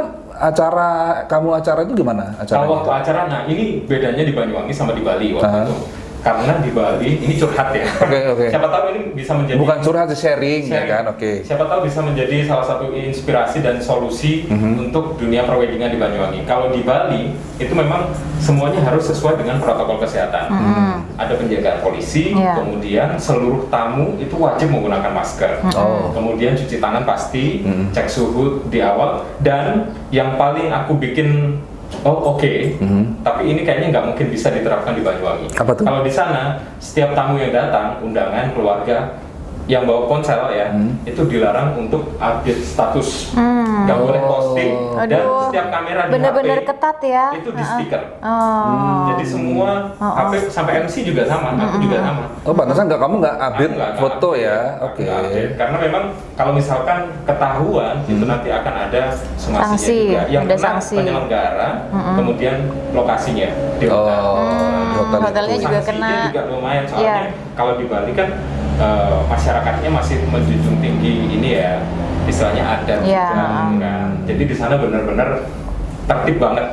kamu acara itu gimana? Kalau Acaranya? waktu acara, nah ini bedanya di Banyuwangi sama di Bali waktu Aha. itu. Karena di Bali, ini curhat ya. Oke. Siapa tahu ini bisa menjadi Bukan curhat, sharing, ya sharing. kan? Oke. Siapa tahu bisa menjadi salah satu inspirasi dan solusi untuk dunia perweddingan di Banyuwangi. Kalau di Bali itu memang semuanya harus sesuai dengan protokol kesehatan. Ada penjagaan polisi, Iya. kemudian seluruh tamu itu wajib menggunakan masker. Oh. Kemudian cuci tangan pasti, cek suhu di awal, dan yang paling aku bikin tapi ini kayaknya nggak mungkin bisa diterapkan di Banyuwangi. Apa tuh? Kalau di sana, setiap tamu yang datang, undangan, keluarga, yang bawa ponsel ya, itu dilarang untuk update status. Nggak boleh posting, dan Aduh, setiap kamera di bener-bener HP ketat ya. itu di stiker. Oh. Jadi semua HP sampai MC juga sama, aku juga sama. Oh, pantesan kamu nggak update Aku nggak foto update, ya? aku Oke. nggak update. Karena memang kalau misalkan ketahuan itu nanti akan ada sanksinya Sanksi, juga. Yang ada kena sanksi. penyelenggara, kemudian lokasinya di hotel. Oh, di hotel hotelnya itu. juga Sanksinya kena. juga lumayan soalnya Iya. kalau di Bali kan masyarakatnya masih menjunjung tinggi ini ya, istilahnya adat Iya. juga kan. Jadi di sana benar-benar tertib banget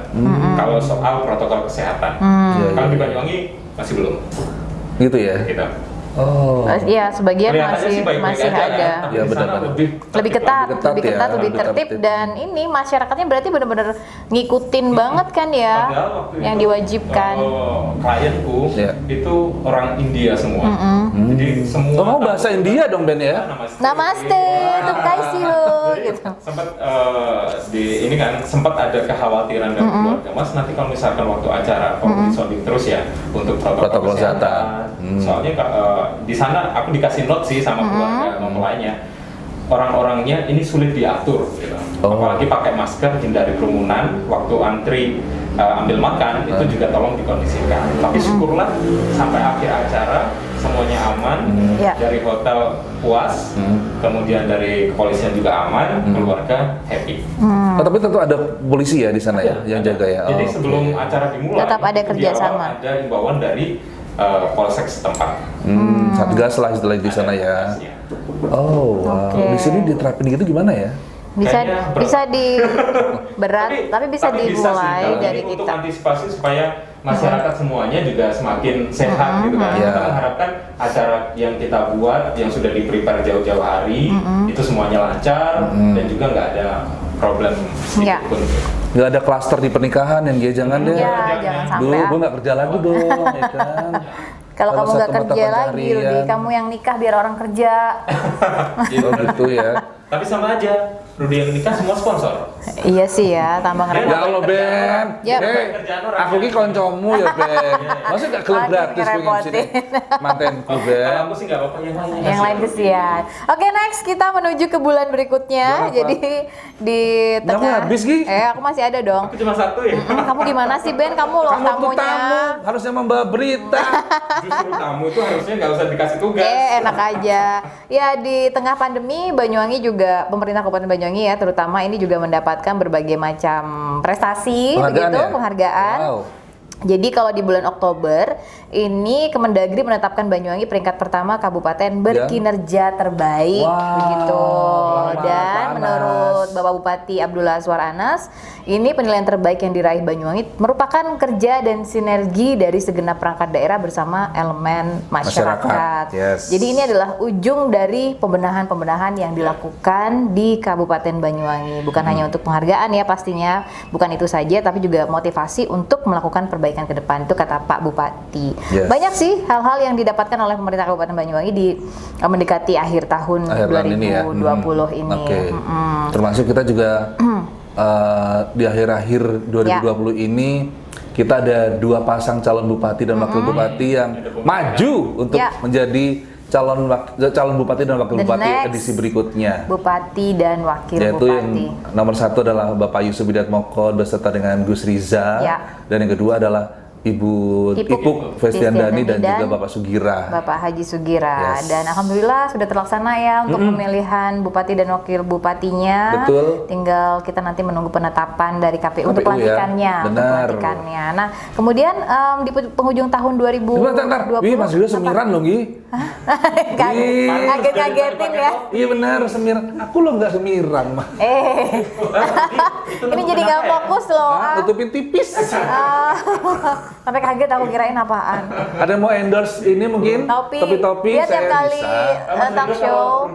kalau soal protokol kesehatan. Iya, Kalau iya. di Banyuwangi masih belum Gitu ya? gitu. Oh. Ya, sebagian Kelihatannya sih baik-baik masih aja, ada. tapi Ya, di sana benar-benar. lebih Lebih ketat, Lebih ketat lebih ya, ketat, lebih lebih tertib, tertib. dan ini masyarakatnya berarti benar-benar ngikutin banget kan ya Padahal waktu yang itu, diwajibkan. Klienku Ya. itu orang India semua. Jadi semua Oh, kamu bahasa India dong, Ben ya? Namaste, tumkaisiyo gitu. Sempat di ini kan sempat ada kekhawatiran dari keluarga, Mas, nanti kalau misalkan waktu acara kalau disounding terus ya untuk Protokol protokol kesehatan. kesehatan. Soalnya di sana aku dikasih note sih sama keluarga mempelainya. Orang-orangnya ini sulit diatur gitu. Oh. Apalagi pakai masker, hindari kerumunan, waktu antri ambil makan itu juga tolong dikondisikan. Tapi syukurlah sampai akhir acara semuanya aman, Ya. dari hotel puas, kemudian dari kepolisian juga aman, keluarga happy. Oh, tapi tentu ada polisi ya di sana ya, yang jaga ya. Jadi Oh, sebelum oke. acara dimulai, Tetap ada itu di kerjasama. awal ada imbauan dari polsek setempat. Satgas lah istilahnya di sana ya. Satgasnya. Oh, wow. Oke. Di sini diterapin gitu gimana ya? Bisa Kayaknya berat. bisa di berat, tapi bisa sih, dimulai tapi dari untuk kita. antisipasi supaya masyarakat semuanya juga semakin sehat gitu kan. Iya. Kita mengharapkan acara yang kita buat yang sudah di-prepare jauh-jauh hari itu semuanya lancar dan juga nggak ada problem Iya. sedikit pun. Nggak ada klaster di pernikahan yang dia jangan deh. Ya, jangan Duh, sampai. gue nggak kerja lagi dong, ya kan? Kalau kamu Salah nggak satu mata kerja lagi, pencarian. Rudi, kamu yang nikah biar orang kerja. Oh gitu ya. Tapi sama aja, Rudy yang nikah semua sponsor. Iya sih ya, tambah Ya ngerepot. Allah Ben, Yap. Kerjaan orang. aku ki koncomu ya Ben. Masa gak klub Makin gratis pengen ngerepotin. sini mantenku Kalau Ben. aku sih nggak apa-apa yang lainnya. Yang lain kesian. Oke, next kita menuju ke bulan berikutnya. Bulan apa? Jadi di Nggak tengah. habis, Gi. Aku masih ada dong. Aku cuma satu ya. Kamu gimana sih Ben? Kamu loh Kamu tuh tamunya. tamu, harusnya membawa berita. Justru tamu itu harusnya nggak usah dikasih tugas. Enak aja. Ya di tengah pandemi Banyuwangi juga pemerintah Kabupaten Banyuwangi ya terutama ini juga mendapatkan berbagai macam prestasi Penghargaan begitu, ya? penghargaan. Wow. Jadi kalau di bulan Oktober ini Kemendagri menetapkan Banyuwangi peringkat pertama kabupaten berkinerja terbaik Wow. begitu. Selamat, Dan Pak Anas. menurut Bapak Bupati Abdullah Azwar Anas, ini penilaian terbaik yang diraih Banyuwangi merupakan kerja dan sinergi dari segenap perangkat daerah bersama elemen masyarakat. Yes. Jadi ini adalah ujung dari pembenahan-pembenahan yang dilakukan di Kabupaten Banyuwangi. Bukan hanya untuk penghargaan ya pastinya, bukan itu saja tapi juga motivasi untuk melakukan perbaikan ke depan, itu kata Pak Bupati. Yes. Banyak sih hal-hal yang didapatkan oleh pemerintah Kabupaten Banyuwangi di mendekati akhir tahun Akhir tahun ini ya. 2020 ini. Oke. Termasuk kita juga di akhir-akhir 2020 ini kita ada 2 pasang calon bupati dan wakil bupati yang maju untuk Ya. menjadi calon bupati dan wakil The bupati next edisi berikutnya. Bupati dan wakil Yaitu yang bupati. nomor 1 adalah Bapak Yusuf Widatmoko beserta dengan Gus Riza, Ya. dan yang kedua adalah Ibu Ipuk Ipuk Festiandani dan dan juga Bapak Sugira. Bapak Haji Sugira. Yes. Dan alhamdulillah sudah terlaksana ya untuk pemilihan bupati dan wakil bupatinya. Betul. Tinggal kita nanti menunggu penetapan dari KPU untuk KPU ya. pelantikannya, untuk Benar. pelantikannya. Nah, kemudian di penghujung tahun 2020. Bentar, Wih, Mas Rio semiran loh, Gi. Ih. Kaget-kagetin ya. Iya benar, semiran. Aku loh nggak semiran, mah. Ini jadi nggak fokus loh. Hah, tutupin tipis. Sampai kaget aku kirain apaan. Ada yang mau endorse ini mungkin? Topi-topi Dia saya tiap kali bisa. talk show.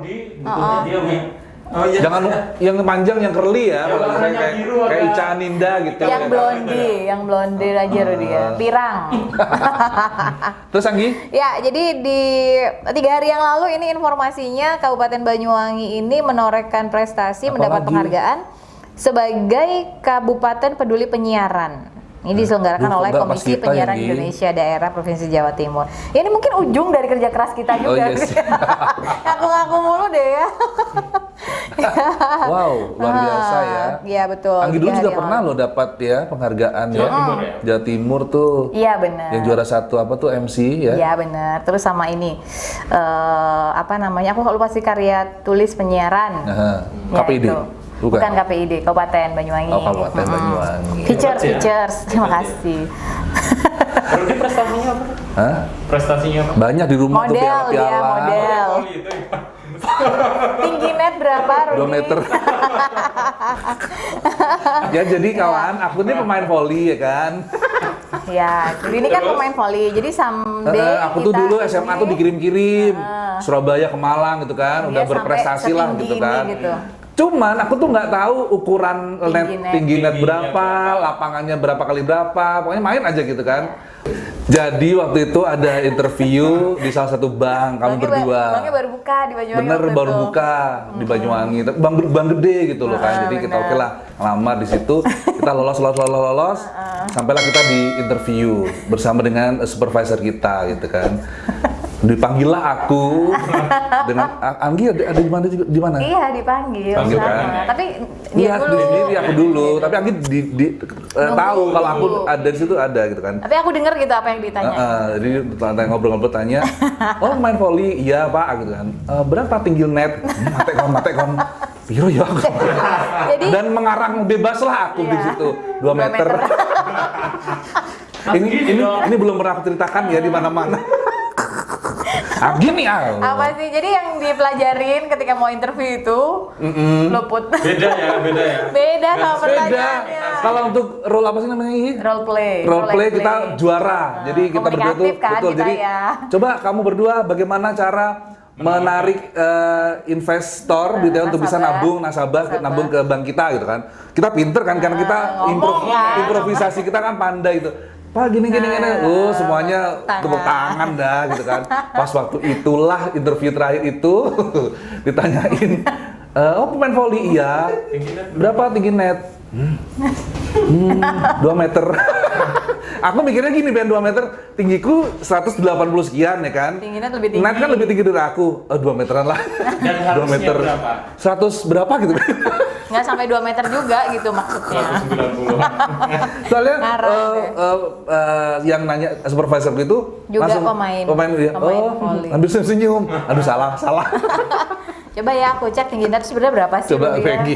Dia Wi. Oh iya. Jangan yang panjang, yang curly ya. Kalau warnanya misalnya biru kayak agak- Ica Aninda gitu. yang blondie aja Rudy ya. Pirang. Terus Anggi? Ya, jadi di 3 hari yang lalu ini informasinya Kabupaten Banyuwangi ini menorehkan prestasi, mendapat Apalagi? penghargaan sebagai Kabupaten Peduli Penyiaran. Ini diselenggarakan Duh, oleh enggak, pas Komisi kita Penyiaran yang di- Indonesia Daerah Provinsi Jawa Timur. Ya, ini mungkin ujung dari kerja keras kita Oh, juga. iya sih. Ngaku-ngaku mulu deh ya. Wow, luar biasa ya. Iya betul. Anggi dulu 3 hari juga yang pernah lalu. loh dapat ya penghargaan ya. Jawa Timur ya? Jawa Timur tuh. Iya benar. Yang juara 1 apa tuh MC ya? Iya benar. Terus sama ini apa namanya? Aku lupa sih karya tulis penyiaran. Nah, Ya, KPID. itu. Bukan. KPID, Kabupaten Banyuwangi. Oh, Kabupaten Banyuwangi. Features. Terima kasih. Rudy prestasinya apa? Hah? Prestasinya apa? Banyak di rumah tuh Model dia, piala-piala. model. Oh, itu ya. Tinggi net berapa, Rudy? 2 meter. Ya jadi kawan, aku ini pemain volley ya kan. Ya, jadi ini kan pemain volley. Jadi someday Aku tuh kita dulu SMA tuh ini dikirim-kirim Surabaya ke Malang gitu kan, udah Dia berprestasi sampai lah setinggi gitu ini kan. gitu. Cuman aku tuh nggak tahu ukuran tinggi net berapa, berapa. lapangannya berapa kali berapa, pokoknya main aja gitu kan. Jadi waktu itu ada interview di salah satu bank, kami berdua. Banknya baru buka di Banyuwangi. Bener waktu baru itu. buka di Banyuwangi, tapi bank gede gitu loh kan. Jadi kita bener. oke lah ngelamar di situ, kita lolos, sampailah kita di interview bersama dengan supervisor kita gitu kan. Dipanggillah aku dengan Anggi ada di mana juga di mana? Iya dipanggil Panggil sama. kan? Tapi dia Iya, dulu. di sini aku dulu, tapi Anggi tahu kalau aku dulu. ada di situ ada gitu kan. Tapi aku denger gitu apa yang ditanya. Jadi ngobrol-ngobrol tanya, oh main volley, iya pak gitu kan. Berapa tinggi net? Mate kon. Piro ya? Jadi Dan mengarang bebas lah aku di Iya. situ 2 meter. ini belum pernah aku ceritakan ya di mana-mana. Gini apa sih? Jadi yang dipelajarin ketika mau interview itu luput. Beda ya. Beda sama Beda. pertanyaannya. Kalau untuk role apa sih namanya ini? Role play. Role play kita juara. Jadi kita berdua tuh komunikatif kan betul. kita Jadi ya. coba kamu berdua bagaimana cara menarik investor gitu ya untuk bisa nabung nasabah nabung ke bank kita gitu kan. Kita pinter kan karena kita ngomong kan. improvisasi kita kan pandai itu. Pak gini. Semuanya Tangan. tepuk tangan dah gitu kan. Pas waktu itulah interview terakhir itu ditanyain, oh pemain voli iya. Berapa tinggi net? 2 meter. Aku mikirnya gini, Ben, 2 meter, tinggiku 180 sekian ya kan. Tinggi net lebih tinggi. Net kan lebih tinggi dari aku. 2 meteran lah. Dan 2 harusnya meter. berapa? 100 berapa gitu. Nggak sampai 2 meter juga gitu maksudnya. 190. Soalnya Ngarang deh. yang nanya supervisor itu Juga langsung pemain dia, voli. ambil senyum. Aduh salah. Coba ya aku cek tinggi net sebenarnya berapa sih? Coba Rudy, ya? Peggy.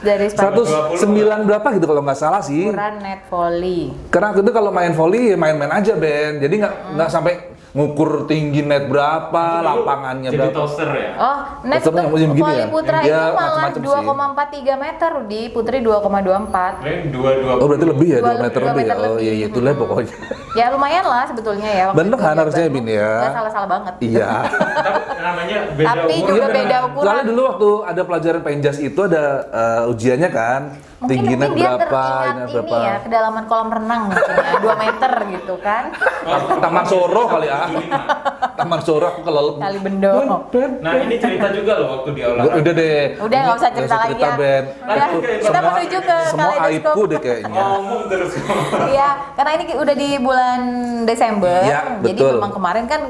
Dari Spanyol. 109 berapa gitu kalau nggak salah sih. Ukuran net volley. Karena aku itu kalau main volley ya main-main aja, Ben. Jadi nggak sampai ngukur tinggi net berapa, lapangannya Jadi berapa. toaster ya? Oh, net Tetep untuk yang begini volley ya? putra Ya, itu malah macem-macem sih. 2,43 meter, Rudi. Putri 2,24. Paling 220. Oh berarti lebih ya, 2 2 meter meter lebih ya? Oh lebih. iya, itulah pokoknya. Ya lumayan lah sebetulnya ya. waktu Bener itu kan dia harusnya, baru. Bin, ya? Nggak salah-salah banget. Iya. Tapi namanya beda Tapi umur. juga Iya, beda bener. ukuran. Soalnya dulu waktu ada pelajaran penjas itu ada ujiannya kan. Mungkin Tingginya dia berapa, teringat ini ini berapa. ya, kedalaman kolam renang mungkin ya, 2 meter gitu kan. Taman Soro kali ya. Taman Soro aku kelelep. Kali bendo. Ben. Nah ini cerita juga loh waktu di olahraga. Udah deh. Udah nggak usah cerita lagi ya. Ben. Udah, Itu kita menuju ke semua kaleidoskop. aibku deh kayaknya. Ngomong terus. Iya, karena ini udah di bulan Desember. Iya, Jadi betul. memang kemarin kan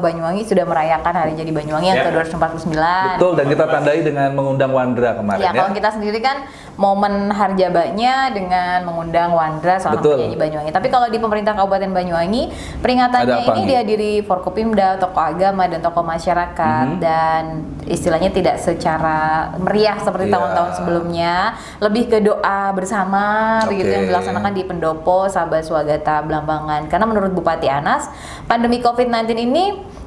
Banyuwangi sudah merayakan Hari Jadi Banyuwangi yang Ya. ke-249. Betul, dan kita tandai dengan mengundang Wandra kemarin Ya, ya. kalau kita sendiri kan momen Harjabanya dengan mengundang Wandra seorang Betul. penyanyi Banyuwangi. Tapi kalau di pemerintah Kabupaten Banyuwangi, peringatannya Ada apa ini nih? dihadiri Forkopimda, tokoh agama dan tokoh masyarakat dan istilahnya tidak secara meriah seperti Iya. tahun-tahun sebelumnya, lebih ke doa bersama begitu Oke. yang dilaksanakan di Pendopo, Sabah, Swagata, Blambangan. Karena menurut Bupati Anas, pandemi COVID-19 ini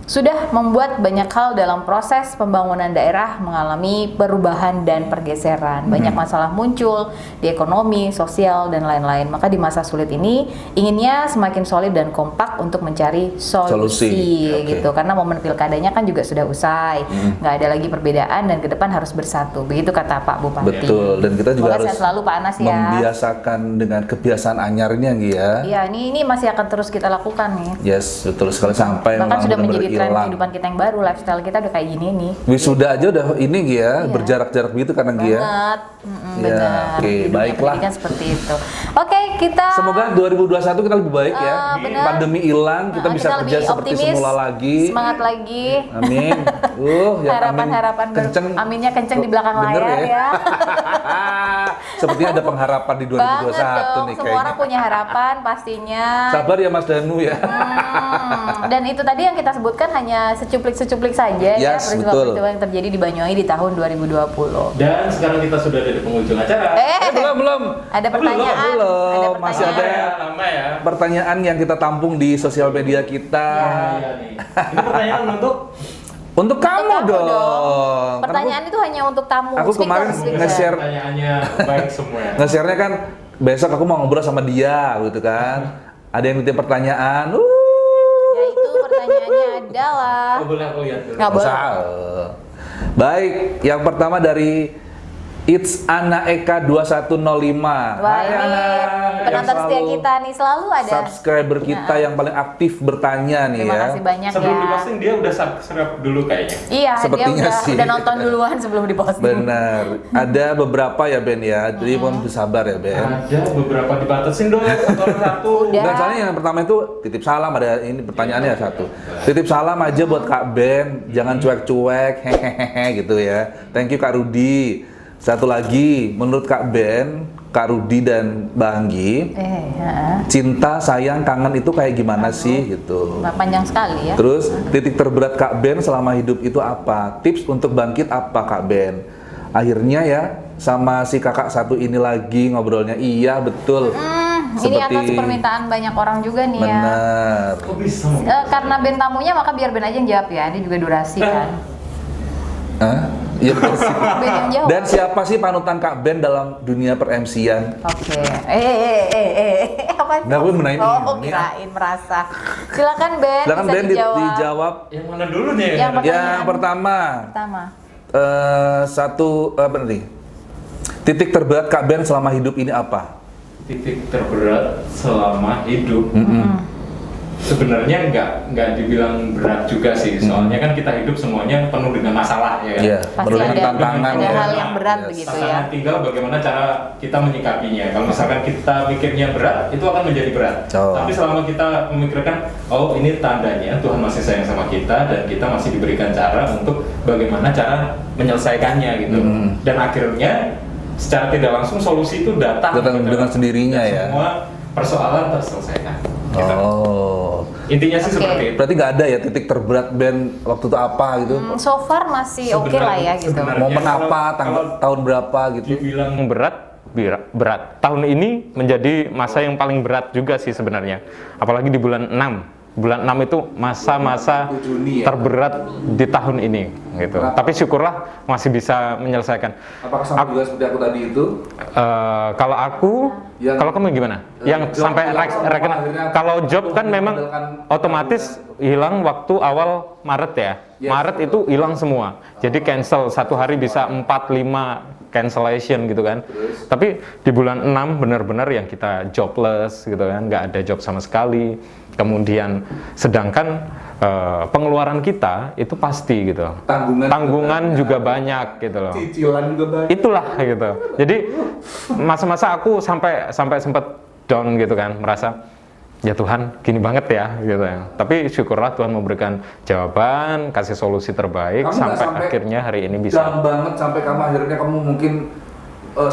sudah membuat banyak hal dalam proses pembangunan daerah mengalami perubahan dan pergeseran. Banyak masalah muncul di ekonomi, sosial, dan lain-lain. Maka di masa sulit ini inginnya semakin solid dan kompak untuk mencari solusi, Oke. gitu. Karena momen pilkadanya kan juga sudah usai, nggak ada lagi perbedaan dan ke depan harus bersatu. Begitu kata Pak Bupati. Betul, dan kita juga Semoga harus sehat selalu Pak Anas ya. membiasakan dengan kebiasaan anyarnya Gi ya. Iya, ini masih akan terus kita lakukan nih. Yes, betul sekali sampai Bahkan memang sudah benar-benar menjadi tren hilang. kehidupan kita yang baru, lifestyle kita udah kayak gini nih. Wisuda aja udah ini Gi ya, Iya. berjarak-jarak begitu karena Gi ya. Banget, Ya, benar. oke, Di dunia baiklah. pendidikan seperti itu. Oke, kita Semoga 2021 kita lebih baik ya. benar. Pandemi hilang, kita bisa kita kerja lebih seperti optimis, semula lagi. semangat lagi. Amin. Yang Harapan-harapan kenceng. aminnya kenceng di belakang Bener layar ya. Sepertinya ada pengharapan di 2021 Banget dong, nih semua kayaknya. orang punya harapan pastinya. Sabar ya Mas Danu ya. Dan itu tadi yang kita sebutkan hanya secuplik-secuplik saja ya Yes, peristiwa-peristiwa yang terjadi di Banyuwangi di tahun 2020. Dan sekarang kita sudah ada di penghujung acara. Belum. Ada pertanyaan. belum. Ada Masih Lama ada ya, lama ya. pertanyaan yang kita tampung di sosial media kita. Iya nih. Ini pertanyaan untuk Untuk kamu Untuk dong. Karena Pertanyaan itu hanya untuk tamu. aku kemarin nge-share pertanyaannya baik semua. Ya. nge-share-nya kan besok aku mau ngobrol sama dia gitu kan. Ada yang nitip pertanyaan. Yaitu pertanyaannya adalah Oh, boleh aku lihat dulu. nggak boleh. Usah. Baik, yang pertama dari It's Ana Eka 2105. Wah, ini penonton Yang setia selalu kita nih selalu ada. subscriber kita yang paling aktif bertanya nih Terima ya. kasih banyak Sebelum ya. diposting dia udah subscribe dulu kayaknya. Iya, Sepertinya dia sih. udah nonton duluan sebelum diposting. Benar. Ada beberapa ya Ben ya. Jadi mohon bersabar ya Ben. Ada beberapa dibatasin dong satu. Udah. Dan soalnya yang pertama itu titip salam, ada ini pertanyaannya satu. Titip salam aja buat Kak Ben, jangan cuek-cuek, hehehe gitu ya. Thank you Kak Rudi. Satu lagi, menurut Kak Ben, Kak Rudi dan Bang Anggi, cinta, sayang, kangen itu kayak gimana sih gitu. Nggak panjang sekali ya. Terus titik terberat Kak Ben selama hidup itu apa? Tips untuk bangkit apa Kak Ben? Akhirnya ya sama si kakak satu ini lagi ngobrolnya, iya betul. Ini atas permintaan banyak orang juga nih ya. Benar. Kok bisa? Karena Ben tamunya maka biar Ben aja yang jawab ya. Ini juga durasi kan. Hah? Iya betul sih. Ben yang jawab. Dan siapa sih panutan Kak Ben dalam dunia per-MC-an? Oke. Apa itu? Nah, gue menaik Oh, ini. kirain merasa. Silakan Ben, Silakan bisa Ben dijawab. Yang mana dulu nih? Yang Yang pertama, Pertama. satu apa nih? Titik terberat Kak Ben selama hidup ini apa? titik terberat selama hidup. Sebenarnya nggak dibilang berat juga sih, soalnya kan kita hidup semuanya penuh dengan masalah ya kan. Iya, Pasti penuh dengan ada tantangan ada ya. hal yang berat Yes. begitu ya. Tantangan tinggal bagaimana cara kita menyikapinya. Kalau misalkan kita mikirnya berat, itu akan menjadi berat. Oh. Tapi selama kita memikirkan, oh ini tandanya Tuhan masih sayang sama kita dan kita masih diberikan cara untuk bagaimana cara menyelesaikannya gitu. Dan akhirnya secara tidak langsung solusi itu datang Dengan sendirinya Dan ya. Semua persoalan terselesaikan. Gitu. Oh. Intinya sih Oke. seperti itu. Berarti nggak ada ya titik terberat band waktu itu apa gitu? So far masih oke lah ya gitu. Sebenarnya Momen apa, kalau- tahun berapa gitu? Dibilang berat. Tahun ini menjadi masa yang paling berat juga sih sebenarnya. Apalagi di bulan 6. Bulan 6 itu masa-masa Juni ya? terberat di tahun ini gitu. Tapi syukurlah masih bisa menyelesaikan. Apakah sama juga seperti aku tadi itu? Kalau aku, kalau kamu gimana? Yang job sampai hilang sama rekening. akhirnya Kalau job kan memang mengandalkan otomatis hilang waktu awal Maret ya. Yes, Maret betul. itu hilang semua. Jadi cancel satu hari bisa 4-5 cancellation gitu kan. Tapi di bulan 6 benar-benar yang kita jobless gitu kan, nggak ada job sama sekali. Kemudian sedangkan pengeluaran kita itu pasti gitu. Tanggungan juga banyak gitu loh. Cicilan juga banyak. Itulah gitu. Jadi masa-masa aku sampai sempat down gitu kan, merasa ya Tuhan gini banget ya gitu ya. Tapi syukurlah Tuhan memberikan jawaban, kasih solusi terbaik Kamu nggak sampai sampai akhirnya hari ini bisa. Down banget sampai kamu akhirnya kamu mungkin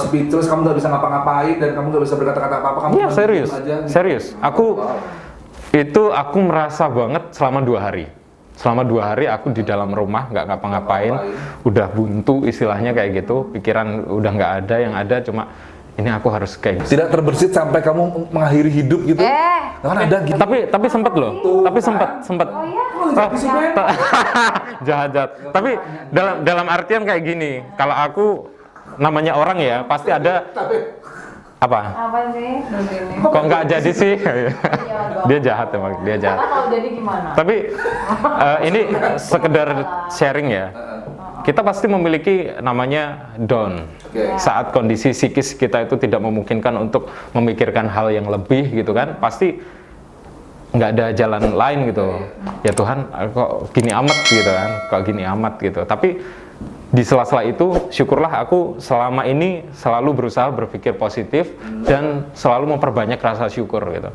speechless, kamu nggak bisa ngapa-ngapain dan kamu nggak bisa berkata-kata apa-apa. Kamu Iya cuma serius, diem aja, gitu. serius. Aku Wow. aku merasa banget selama 2 hari. Selama 2 hari aku di dalam rumah nggak ngapa-ngapain, udah buntu istilahnya kayak gitu. Pikiran udah nggak ada, yang ada cuma ini aku harus kayak gitu. Tidak terbersit sampai kamu mengakhiri hidup gitu. Kan ada gitu. Tapi sempet loh. Tapi sempet. Oh iya. Jahat. Tapi dalam artian kayak gini. Kalau aku namanya orang ya pasti ada apa? Apa sih? Begini. Kok nggak jadi sih? Dia jahat emang, dia jahat. Karena kalau jadi gimana? Tapi ini sekedar sharing ya. Kita pasti memiliki namanya down. Saat kondisi psikis kita itu tidak memungkinkan untuk memikirkan hal yang lebih gitu kan, pasti nggak ada jalan lain gitu. Ya Tuhan, kok gini amat gitu kan, kok gini amat gitu. Tapi di sela-sela itu, syukurlah aku selama ini selalu berusaha berpikir positif dan selalu memperbanyak rasa syukur gitu.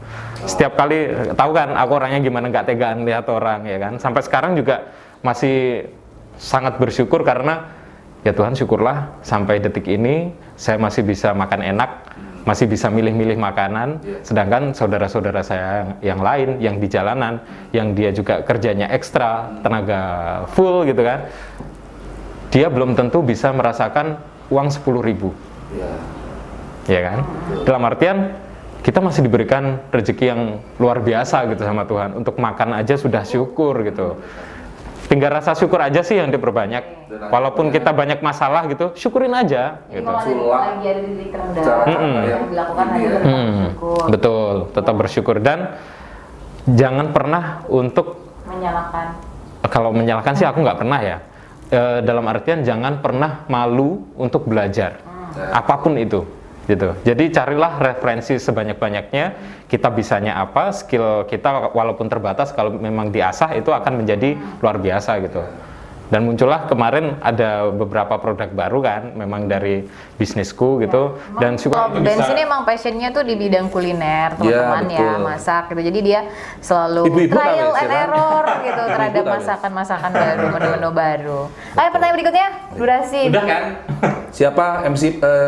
Setiap kali, tahu kan aku orangnya gimana, nggak tegaan lihat orang ya kan. Sampai sekarang juga masih sangat bersyukur karena ya Tuhan syukurlah sampai detik ini saya masih bisa makan enak, masih bisa milih-milih makanan, sedangkan saudara-saudara saya yang lain yang di jalanan, yang dia juga kerjanya ekstra, tenaga full gitu kan, dia belum tentu bisa merasakan uang 10.000, ya kan? Dalam artian kita masih diberikan rezeki yang luar biasa gitu sama Tuhan, untuk makan aja sudah syukur gitu. Tinggal rasa syukur aja sih yang diperbanyak. Walaupun kita banyak masalah gitu, syukurin aja gitu. Lagi ada di titik terendah yang dilakukan hanya tetap bersyukur. Betul, tetap bersyukur dan jangan pernah untuk Menyalahkan. kalau menyalahkan sih aku nggak pernah ya. Dalam artian jangan pernah malu untuk belajar, apapun itu. Gitu. Jadi carilah referensi sebanyak-banyaknya, kita bisanya apa, skill kita walaupun terbatas kalau memang diasah itu akan menjadi luar biasa gitu. Dan muncullah kemarin ada beberapa produk baru kan, memang dari bisnisku gitu. Dan suka Benz ini emang passionnya tuh di bidang kuliner teman-teman ya, betul. masak gitu. Jadi dia selalu Ibu-ibu trial tahu ya, and kan? error gitu terhadap Ibu tahu ya? masakan-masakan baru, menu-menu baru. Ayo pertanyaan berikutnya, durasi. udah kan? Siapa MC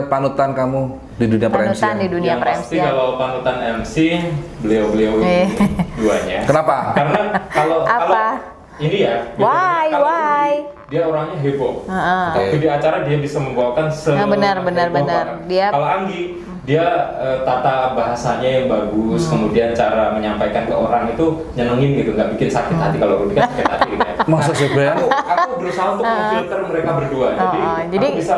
panutan kamu di dunia Panutan per-MC-an? di dunia Yang pasti per-MC. kalau panutan MC beliau-beliau ini duanya. Kenapa? Karena kalau Apa? ini ya, Why? kalau Why? dia orangnya heboh. Heeh. Tapi di acara dia bisa membawakan Nah, benar. Dia- Kalau Anggi, dia tata bahasanya yang bagus, kemudian cara menyampaikan ke orang itu nyenengin gitu, nggak bikin sakit hati. Kalau Rudi kan sakit hati gitu ya. Masa sih, Ben? Aku berusaha untuk memfilter mereka berdua. Jadi aku bisa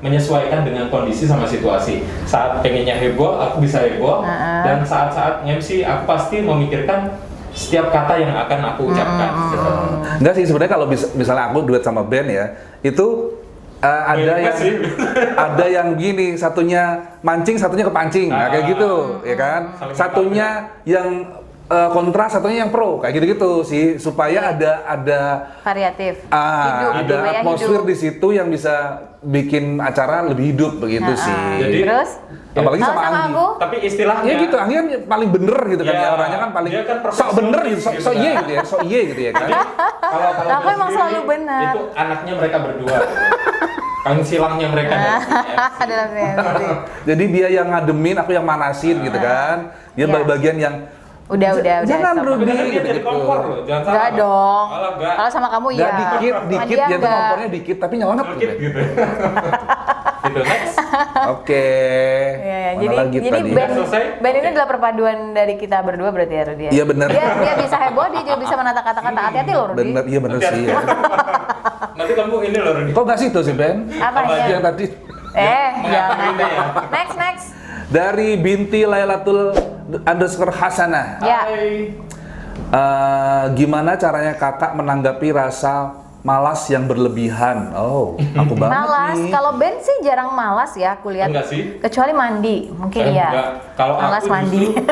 menyesuaikan dengan kondisi sama situasi. Saat pengennya heboh, aku bisa heboh. Dan saat-saat MC, aku pasti memikirkan setiap kata yang akan aku ucapkan. Gitu. Enggak sih, sebenarnya kalau misalnya aku duet sama Ben ya, itu ada yang ada yang gini, satunya mancing, satunya kepancing, nah kayak gitu, ya kan? Saling Satunya yang kontra, satunya yang pro, kayak gitu-gitu sih, supaya ada Variatif. Hidup, ada gaya atmosfer hidup. di situ yang bisa bikin acara lebih hidup begitu sih. Jadi- Terus? Apalagi Kalau sama sama Anggi. aku? Tapi istilahnya Ya gitu, Anggi kan paling bener gitu kan, Ya, ya orangnya kan paling dia kan sok bener gitu, perfeksionis sok gitu iye kan. gitu ya, sok iye gitu ya kan. kalau Aku gua emang sendiri, selalu benar. Itu anaknya mereka berdua. Kang silangnya mereka dari CFC. Dalam CFC. Jadi dia yang ngademin, aku yang manasin gitu kan. Dia Iya. bagian yang Udah. Jangan stop. Rudy Tapi kan dia jadi gitu-gitu. kompor loh, jangan salah. Enggak dong. Malah enggak. Kalau sama kamu Nggak iya. dikit, Sama dikit dia dia tuh enggak. kompornya dikit tapi nyelongat Sedikit gitu. gitu. Gitu next. Oke. Iya. Mana Jadi lagi jadi tadi? band, Udah selesai? band ini Oke. adalah perpaduan dari kita berdua berarti ya Rudy. Iya, benar. Dia bisa heboh, dia juga bisa menata kata-kata. Hati-hati loh Rudy. Bener, iya bener sih ya. Nanti kamu ini loh Rudy. Kok nggak sih itu sih Ben? Apanya? Yang tadi Jangan. Mengakhiri ya. Next. dari Binti Lailatul _Hasanah. Ya. Hai. Gimana caranya kakak menanggapi rasa malas yang berlebihan? Oh, aku banget Malas. nih. Kalau Ben sih jarang malas ya, aku lihat. Enggak sih. Kecuali mandi, mungkin iya. Enggak. Kalau Malas aku mandi. justru-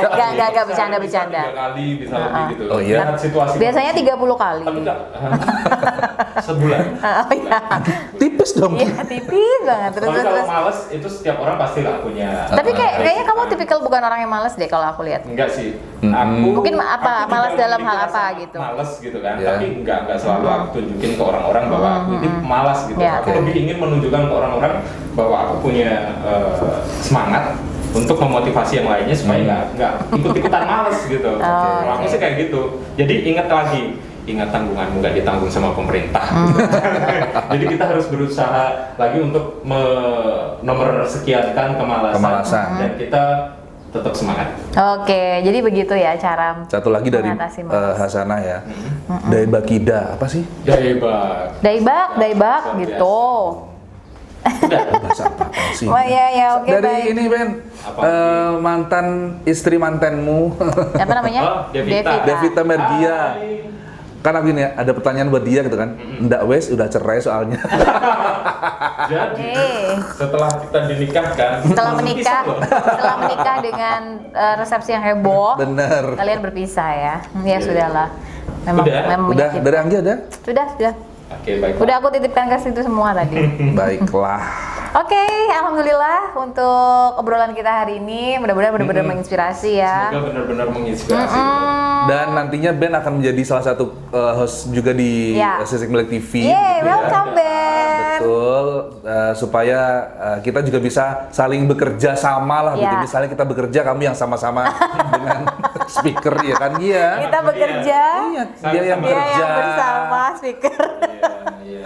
Enggak, bercanda. Bisa 3 kali, bisa lebih gitu. Oh, iya? Lihat situasi. Biasanya 30 kali. Tapi enggak. Sebulan. Oh iya. Tipis dong. Iya, tipis banget. Tapi kalau Terus. males itu setiap orang pasti lah punya. Tapi kayaknya kamu tipikal bukan orang yang malas deh kalau aku lihat. Enggak sih. Aku Mungkin apa, aku malas juga dalam hal memiliki apa rasa gitu. Malas gitu kan. Ya. Tapi enggak selalu aku tunjukin ke orang-orang bahwa aku ini malas gitu. Ya. Aku lebih ingin menunjukkan ke orang-orang bahwa aku punya semangat untuk memotivasi yang lainnya supaya nggak ikut-ikutan malas gitu. Kalau aku sih kayak gitu. Jadi ingat tanggunganmu nggak ditanggung sama pemerintah. Jadi kita harus berusaha lagi untuk nomor sekiankan Kemalasan. dan kita tetap semangat. Oke, jadi begitu ya cara Satu lagi dari mengatasi malas. Hasanah ya. Dari Bakida, apa sih? Hebat. Daibak Luar gitu. Bahasa apa sih? Oh ya, oke Dari baik. ini Ben, Apa? mantan istri mantanmu, Apa namanya? Oh, Devita. Devita Mergia. Hai. Kan aku ini ada pertanyaan buat dia gitu kan. Ndak wes udah cerai soalnya. Jadi Oke. setelah kita dinikahkan, Setelah langsung menikah, pisah loh. setelah menikah dengan resepsi yang heboh, Bener. kalian berpisah ya. Ya Iya. sudahlah. Memang Udah? memang Udah menyakitkan. dari Anggi ada? Sudah. Oke, baik. Udah aku titipkan ke situ semua tadi. Baiklah. Oke, alhamdulillah untuk obrolan kita hari ini mudah-mudahan benar-benar menginspirasi ya. Semoga benar-benar menginspirasi. Dan nantinya Ben akan menjadi salah satu host juga di Ya. Sisik Milik TV. Yeay, gitu ya. welcome Ben. Betul, supaya kita juga bisa saling bekerja sama lah. Ya. Gitu. Misalnya kita bekerja, kamu yang sama-sama dengan speaker ya kan dia. Kita bekerja, Iya, dia yang dia kerja. yang bersama speaker. Iya.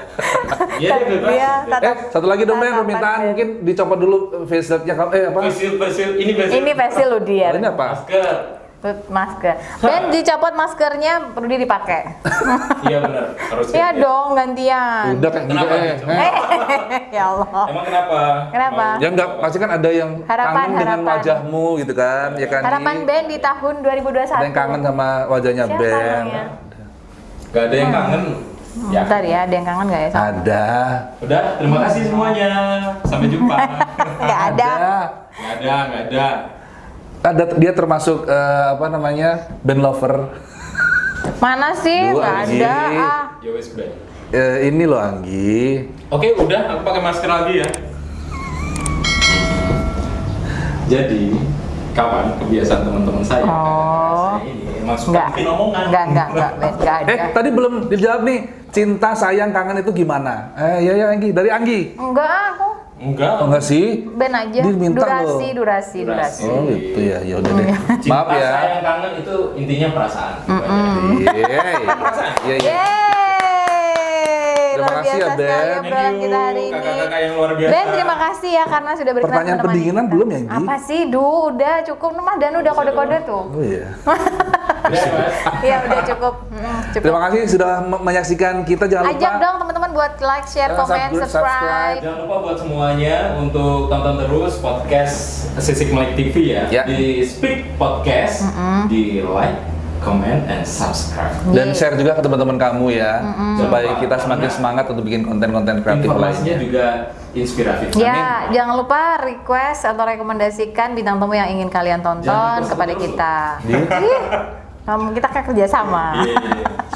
Iya, dia bebas. Dia tatap- Satu lagi dong Ben, tatapan permintaan Ben. mungkin dicopot dulu facialnya kamu. Apa? Facial, ini facial. Ini facial lo dia. Ini apa? Masker. Masker. Ben dicopot maskernya perlu dipakai. Iya benar, harus. Iya gitu. dong gantian. Udah kan Kenapa? Ya Allah. Emang kenapa? Kenapa? Mau- Ya enggak, pasti kan ada yang Harapan, kangen dengan harapan. wajahmu gitu kan, ya kan? Harapan Di? Ben di tahun 2021. Ada yang kangen sama wajahnya Siapa Ben. namanya? Gak ada yang kangen. Ya. Bentar ya, ada yang kangen nggak ya? Ada. Udah, terima kasih semuanya. Sampai jumpa. Nggak ada. Nggak ada. Ada, dia termasuk apa namanya, band lover. Mana sih? Duh, Nggak Anggi. ada. Ah. Ya wes, Ben. Ini loh Anggi. Oke, udah, aku pakai masker lagi ya. Jadi, kapan kebiasaan teman-teman saya? Oh. Saya ini emang suka Nggak. bikin omongan. Nggak, Ben. Nggak ada. Tadi belum dijawab nih. Cinta, sayang, kangen itu gimana? Ya Anggi, dari Anggi. Enggak, aku Enggak. Oh enggak sih? Ben aja. Dia minta Durasi. Oh gitu ya, ya udah deh. Cinta, Maaf ya. sayang, kangen itu intinya perasaan. Gitu aja. Yeay. Iya, iya. Yeay, Terima luar kasih ya, biasa sekali Ben. obrolan kita hari ini. Kakak-kakak yang luar biasa. Ben, terima kasih ya karena sudah berkenan Pertanyaan menemani pendinginan kita. belum ya, Anggi? Apa sih, udah cukup Mas Dan udah kode-kode tuh. Oh iya. Udah, Mas. Iya, udah cukup. Cukup. Terima kasih sudah menyaksikan kita. Jangan lupa Ajak dong teman-teman buat like, share, komen, subscribe. Jangan lupa buat semuanya untuk tonton terus podcast Sisik Melek TV ya. Ya. Di Speak Podcast, di like, comment, and subscribe. Dan share juga ke teman-teman kamu ya, supaya Jangan kita lupa, semakin karena semangat untuk bikin konten-konten kreatif Informasinya lainnya. juga inspiratif. Ya, jangan lupa request atau rekomendasikan bintang tamu yang ingin kalian tonton Jangan lupa kepada dulu. kita. Iya. Ih, kita kan kerja sama. Iya.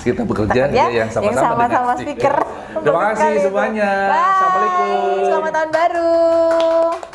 Kita bekerja Ya, yang sama-sama dengan speaker. Terima kasih Sekali itu. semuanya. Bye. Assalamualaikum. Selamat tahun baru.